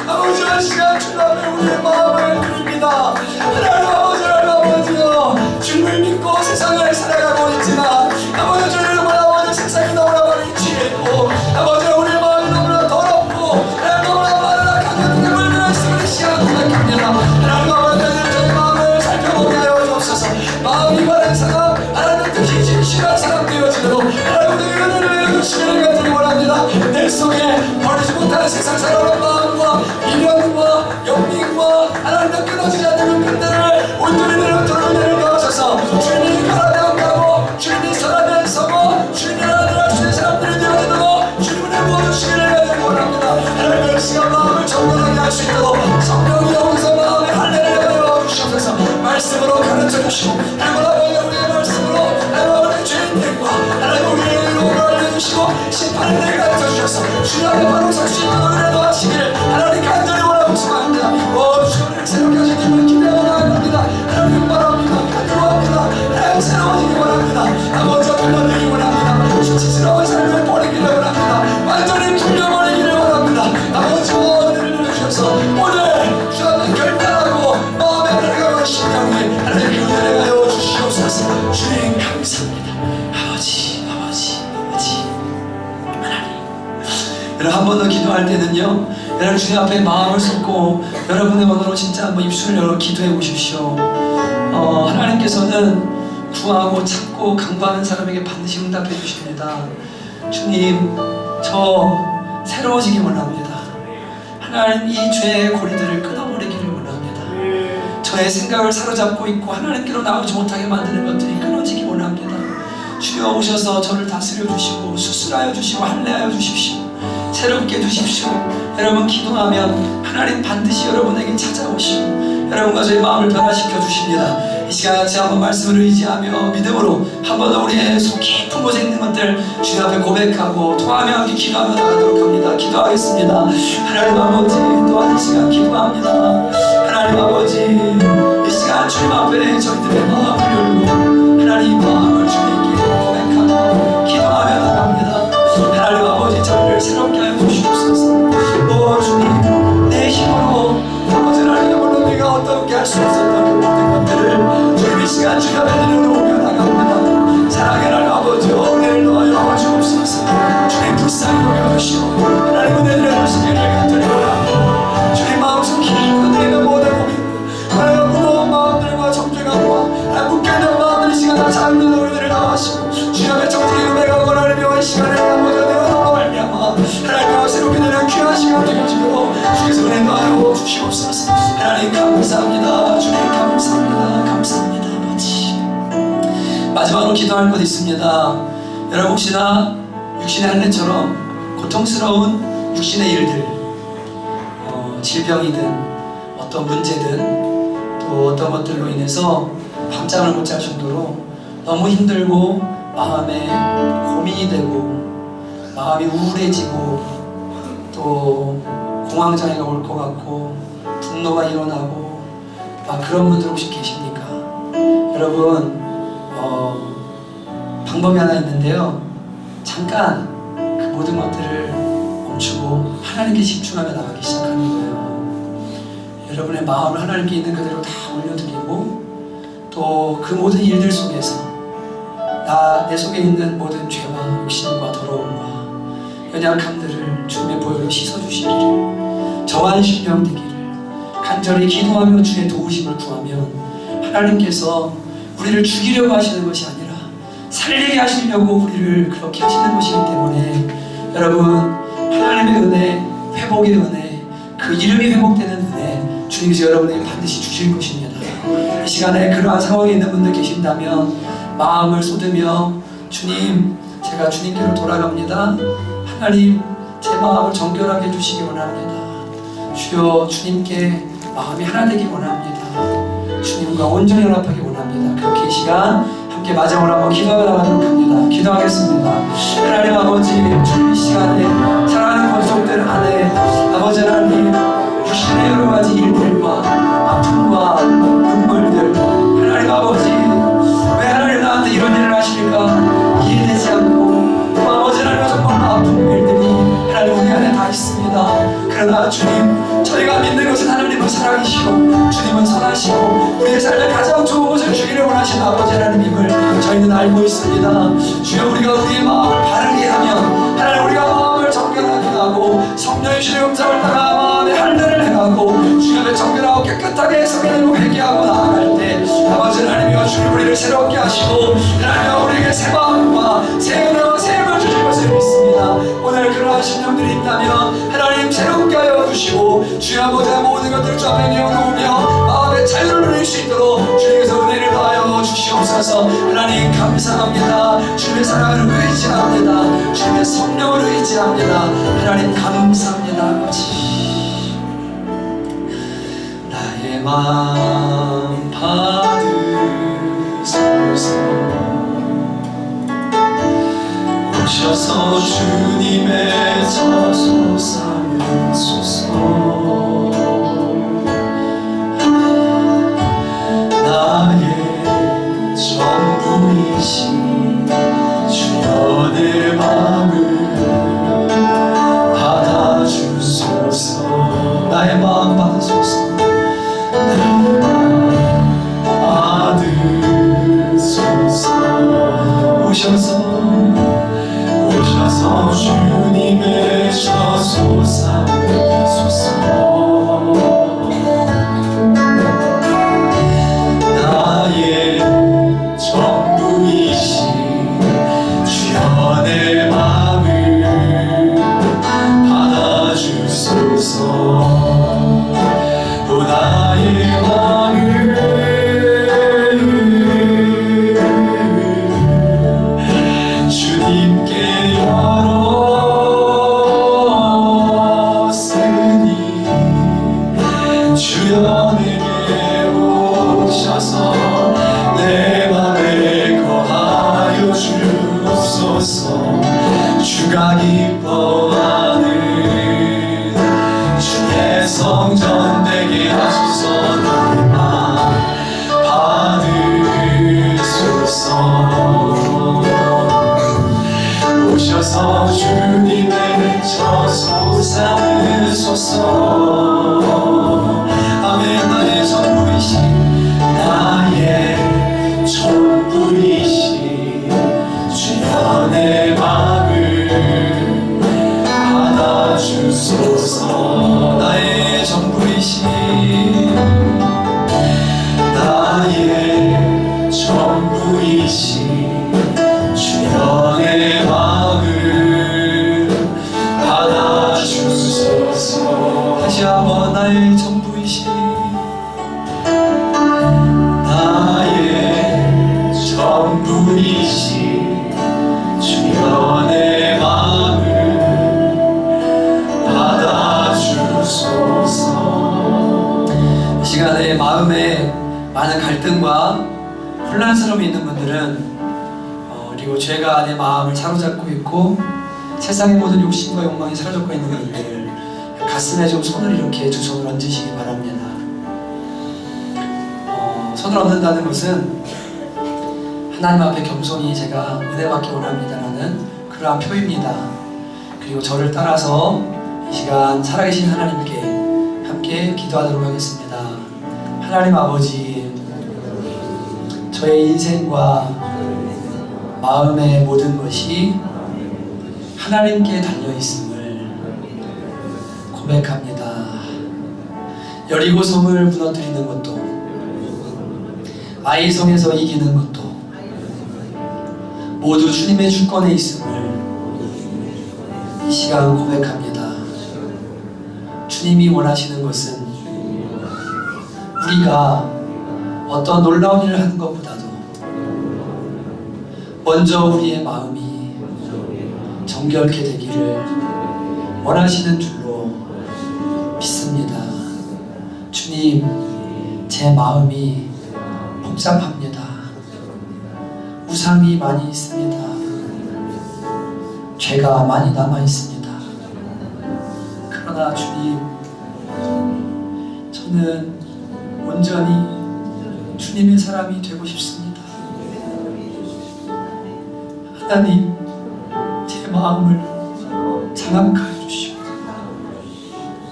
아버지와 시간 주님 앞에 우리의 마음을 드립니다. 하나님 아버지, 하나님 아버지요, 주님을 믿고 세상을 살아가고 있지만 아버지 주님을 아버지 세상이 너무나 많이 취했고 아버지 우리의 마음이 너무나 더럽고 너무나 많은 악한 것들을 물들어 있음을 시간 고백합니다. 하나님 아버지, 저희 마음을 살펴보게 하여 주옵소서. 마음이 바른 사람, 하나님 뜻이 진실한 사람 되어지도록 하나님의 은혜를 주시기를 간절히 원합니다. 내 속에 버리지 못하는 세상 살아오는 마음과 미련과 영민과 하나님의 끊어지지 않는 끈들을 온전히 내려놓도록 은혜를 넣으셔서 주님이 가라면 가고 주님이 서라면 서고 주님이 하나님 할 수 있는 사람들이 되어지도록 주님을 모아주시기를 간절히 원합니다. 하나님의 시간 마음을 정돈하게 할 수 있도록 성령이 여기서 마음의 할례를 하여 주시옵소서. 말씀으로 가르쳐 주시고 하나님 아버지 우리의 말씀으로 하나님 아버지 죄인들과 하나님 우리의 의로움을 알려주시고 심판을 내게 가르쳐 주셔서 주님 앞에 바로 설 수 있는 은혜를 더하시기를 하나님 간절히 원하고 축원합니다. 오 주님을 새롭게 하신 님을 기대하며 나아갑니다. 하나님 바랍니다. 기도합니다. 하나님 새로워지기 원합니다. 아버지와 돌려내기 원합니다. 수치스러운 삶을 버리기를 원합니다. 완전히 풀려버리기를 원합니다. 아버지와 은혜를 누려주셔서 오늘 주 앞에 결단하고 마음에 들어가고 심령에 하나님 그 은혜를 하여 주시옵소서. 주님 감사합니다. 아버지, 아버지, 아버지 하나님, 여러분 한 번 더 기도할 때는요, 여러분 주님 앞에 마음을 쏟고 여러분의 오늘로 진짜 한번 입술을 열어 기도해 보십시오. 하나님께서는 구하고 찾고 간구하는 사람에게 반드시 응답해 주십니다. 주님, 저 새로워지기 원합니다. 하나님, 이 죄의 고리들을 끊어버리기를 원합니다. 저의 생각을 사로잡고 있고 하나님께로 나오지 못하게 만드는 것들이 끊어지기 원합니다. 주여 오셔서 저를 다스려 주시고 수술하여 주시고 할례하여 주십시오. 새롭게 해주십시오. 여러분 기도하면 하나님 반드시 여러분에게 찾아오시고 여러분과 저의 마음을 변화시켜 주십니다. 이 시간 같이 한번 말씀을 의지하며 믿음으로 한 번 더 우리의 속 깊은 곳에 있는 것들 주님 앞에 고백하고 통하며 함께 기도하며 나가도록 합니다. 기도하겠습니다. 하나님 아버지, 또한 이 시간 기도합니다. 하나님 아버지, 이 시간 주님 앞에 저희들의 마음을 열고 하나님 마음을 주님께 고백하고 기도하며 나갑니다. 하나님 아버지, 저희를 새롭게 하여 주시옵소서. 주님, 내 힘으로 아버지 하나님, 물론 내가 어떻게 할 수 없었던 그 모든 것들을 주님 이 시간 주님 앞에 내려놓으며 나갑니다. 사랑의 하나님 아버지, 은혜를 넣어여 주옵소서. 주님 불쌍히 여겨주시고 하나님 은혜 내려주시기를 간절히 원합니다. 주님 마음속 깊은 드리는 모든 고민, 하나님 무거운 마음들과 정죄감과 묶여있는 마음들 이 시간 다 자유로 은혜를 나와시고 주님 앞에 정직히 은혜가 원하며 이 시간에 아버지 내려놓아 말미암아 하나님과 새롭게 되는 귀한 시간 되어지도록 주께서 은혜 넣어 주시옵소서. 하나님 감사합니다. 주님 감사합니다. 감사합니다. 아버지, 마지막으로 기도할 것 있습니다. 여러분 혹시나 육신의 할례처럼 고통스러운 육신의 일들, 질병이든 어떤 문제든 또 어떤 것들로 인해서 밤잠을 못 잘 정도로 너무 힘들고 마음에 고민이 되고 마음이 우울해지고 또 공황장애가 올 것 같고 분노가 일어나고 그런 분들 혹시 계십니까? 여러분 방법이 하나 있는데요, 잠깐 그 모든 것들을 멈추고 하나님께 집중하며 나가기 시작하는 거예요. 여러분의 마음을 하나님께 있는 그대로 다 올려드리고 또 그 모든 일들 속에서 내 속에 있는 모든 죄와 욕심과 더러움과 연약함들을 주님의 보혈로 씻어주시기를, 정한 심령 되기를 간절히 기도하며 주의 도우심을 구하면 하나님께서 우리를 죽이려고 하시는 것이 아니라 살리게 하시려고 우리를 그렇게 하시는 것이기 때문에 여러분, 하나님의 은혜, 회복의 은혜, 그 이름이 회복되는 은혜 주님께서 여러분에게 반드시 주실 것입니다. 이 시간에 그러한 상황에 있는 분들 계신다면 마음을 쏟으며 주님, 제가 주님께로 돌아갑니다. 하나님, 제 마음을 정결하게 해주시기 원합니다. 주여, 주님께 마음이 하나 되기 원합니다. 주님과 온전히 연합하기 원합니다. 그렇게 이 시간 함께 마지막으로 한번 기도하며 나가도록 합니다. 기도하겠습니다. 하나님 아버지, 주님 이 시간에 사랑하는 권속들 안에 아버지 하나님, 육신의 여러 가지 일들과 아픔과 눈물들, 하나님 아버지, 왜 하나님 나한테 이런 일을 하십니까? 이해되지 않고 또 아버지 하나님, 정말 아픈 일들이 하나님 우리 안에 다 있습니다. 그러나 주님, 저희가 믿는 것은 하나님은 사랑이시고 주님은 선하시고 우리의 삶에 가장 좋은 것을 주기를 원하시는 아버지 하나님임을 저희는 알고 있습니다. 주여, 우리가 우리의 마음을 바르게 하면 하나님, 우리가 마음을 정결하게 하고 성령의 주의 음성을 따라 마음의 할례를 행하고 주님의 정결하고 깨끗하게 성령으로 회개하고 나아갈 때 아버지 하나님이여, 주님 우리를 새롭게 하시고 하나님이여, 우리에게 새 마음과 새 은혜와 새 힘을 주실 것을 믿습니다. 오늘 그러한 심령들이 있다면 하나님 새롭게 하여 주시고 주여 아버지의 모든 것들을 주 앞에 내어놓으며 마음의 자유를 누릴 수 있도록 주님께서 은혜를 더하여 주시옵소서. 하나님 감사합니다. 주님의 사랑을 의지합니다. 주님의 성령을 의지합니다. 하나님 감사합니다. 아버지, 나의 마음 받으소서. 오셔서 주님의 저소 삼으소서. 나의 전부이신 주여, 내 마음을 받아주소서. 나의 마음 받으소서. 나의 마음 받으소서. 오셔서 주님의 저 주가 기뻐하는 주의 성전 되게 하소서. 너의 맘 받으소서. 오셔서 주님의 저소 삼으소서. 아멘. 나의 전부이신 나의 전부이신 주여 내 맘을 받아주소서. 나의 전부이신 나의 전부이신 주여 내 마음을 받아주소서. 다시 한번 나의 전부이신 나의 전부이신 주여 내 마음을 받아주소서. 이 시간에 마음에 많은 갈등과 혼란스러움이 있는 분들은 그리고 죄가 내 마음을 사로잡고 있고 세상의 모든 욕심과 욕망이 사로잡고 있는 분들, 가슴에 좀 손을 이렇게 두 손을 얹으시기 바랍니다. 손을 얹는다는 것은 하나님 앞에 겸손히 제가 은혜받기 원합니다라는 그러한 표입니다. 그리고 저를 따라서 이 시간 살아계신 하나님께 함께 기도하도록 하겠습니다. 하나님 아버지, 저의 인생과 마음의 모든 것이 하나님께 달려있음을 고백합니다. 여리고성을 무너뜨리는 것도, 아이성에서 이기는 것도 모두 주님의 주권에 있음을 이 시간 고백합니다. 주님이 원하시는 것은 우리가 어떤 놀라운 일을 하는 것보다도 먼저 우리의 마음이 정결케 되기를 원하시는 줄로 믿습니다. 주님, 제 마음이 복잡합니다. 우상이 많이 있습니다. 죄가 많이 남아 있습니다. 그러나 주님, 저는 온전히 주님의 사람이 되고 싶습니다. 하나님, 제 마음을 장악하여 주시고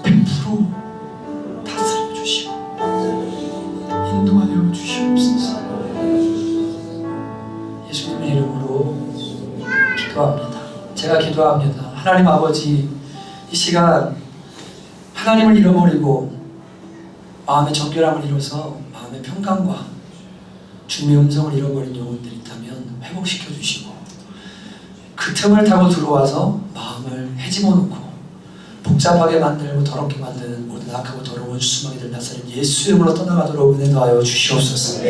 100% 다스려 주시고 인도하여 주시옵소서. 예수님의 이름으로 기도합니다. 제가 기도합니다. 하나님 아버지, 이 시간 하나님을 잃어버리고 마음의 정결함을 잃어서 마음의 평강과 주님의 음성을 잃어버린 영혼들이 있다면 회복시켜 주시고, 그 틈을 타고 들어와서 마음을 헤집어 놓고 복잡하게 만들고 더럽게 만드는 모든 악하고 더러운 수수마귀들 나사렛 예수 이름으로 떠나가도록 은혜 더하여 주시옵소서.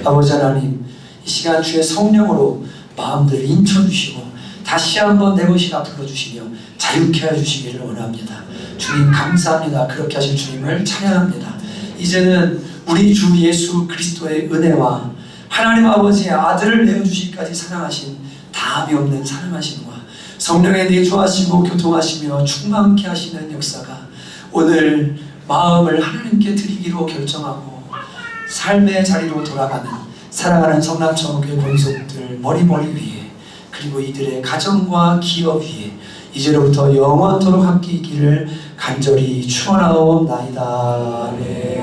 아버지 하나님, 이 시간 주의 성령으로 마음들을 인쳐주시고 다시 한번 내 것이라 불러주시며 자유케 해주시기를 원합니다. 주님 감사합니다. 그렇게 하실 주님을 찬양합니다. 이제는 우리 주 예수 그리스도의 은혜와 하나님 아버지의 아들을 내어주시기까지 사랑하신 다함이 없는 사랑하심과 성령의 내주하시고 교통하시며 충만케 하시는 역사가 오늘 마음을 하나님께 드리기로 결정하고 삶의 자리로 돌아가는 사랑하는 성남청교회 권속들 머리 위에, 그리고 이들의 가정과 기업 위에 이제로부터 영원토록 함께 있기를 간절히 축원하옵나이다. 아멘.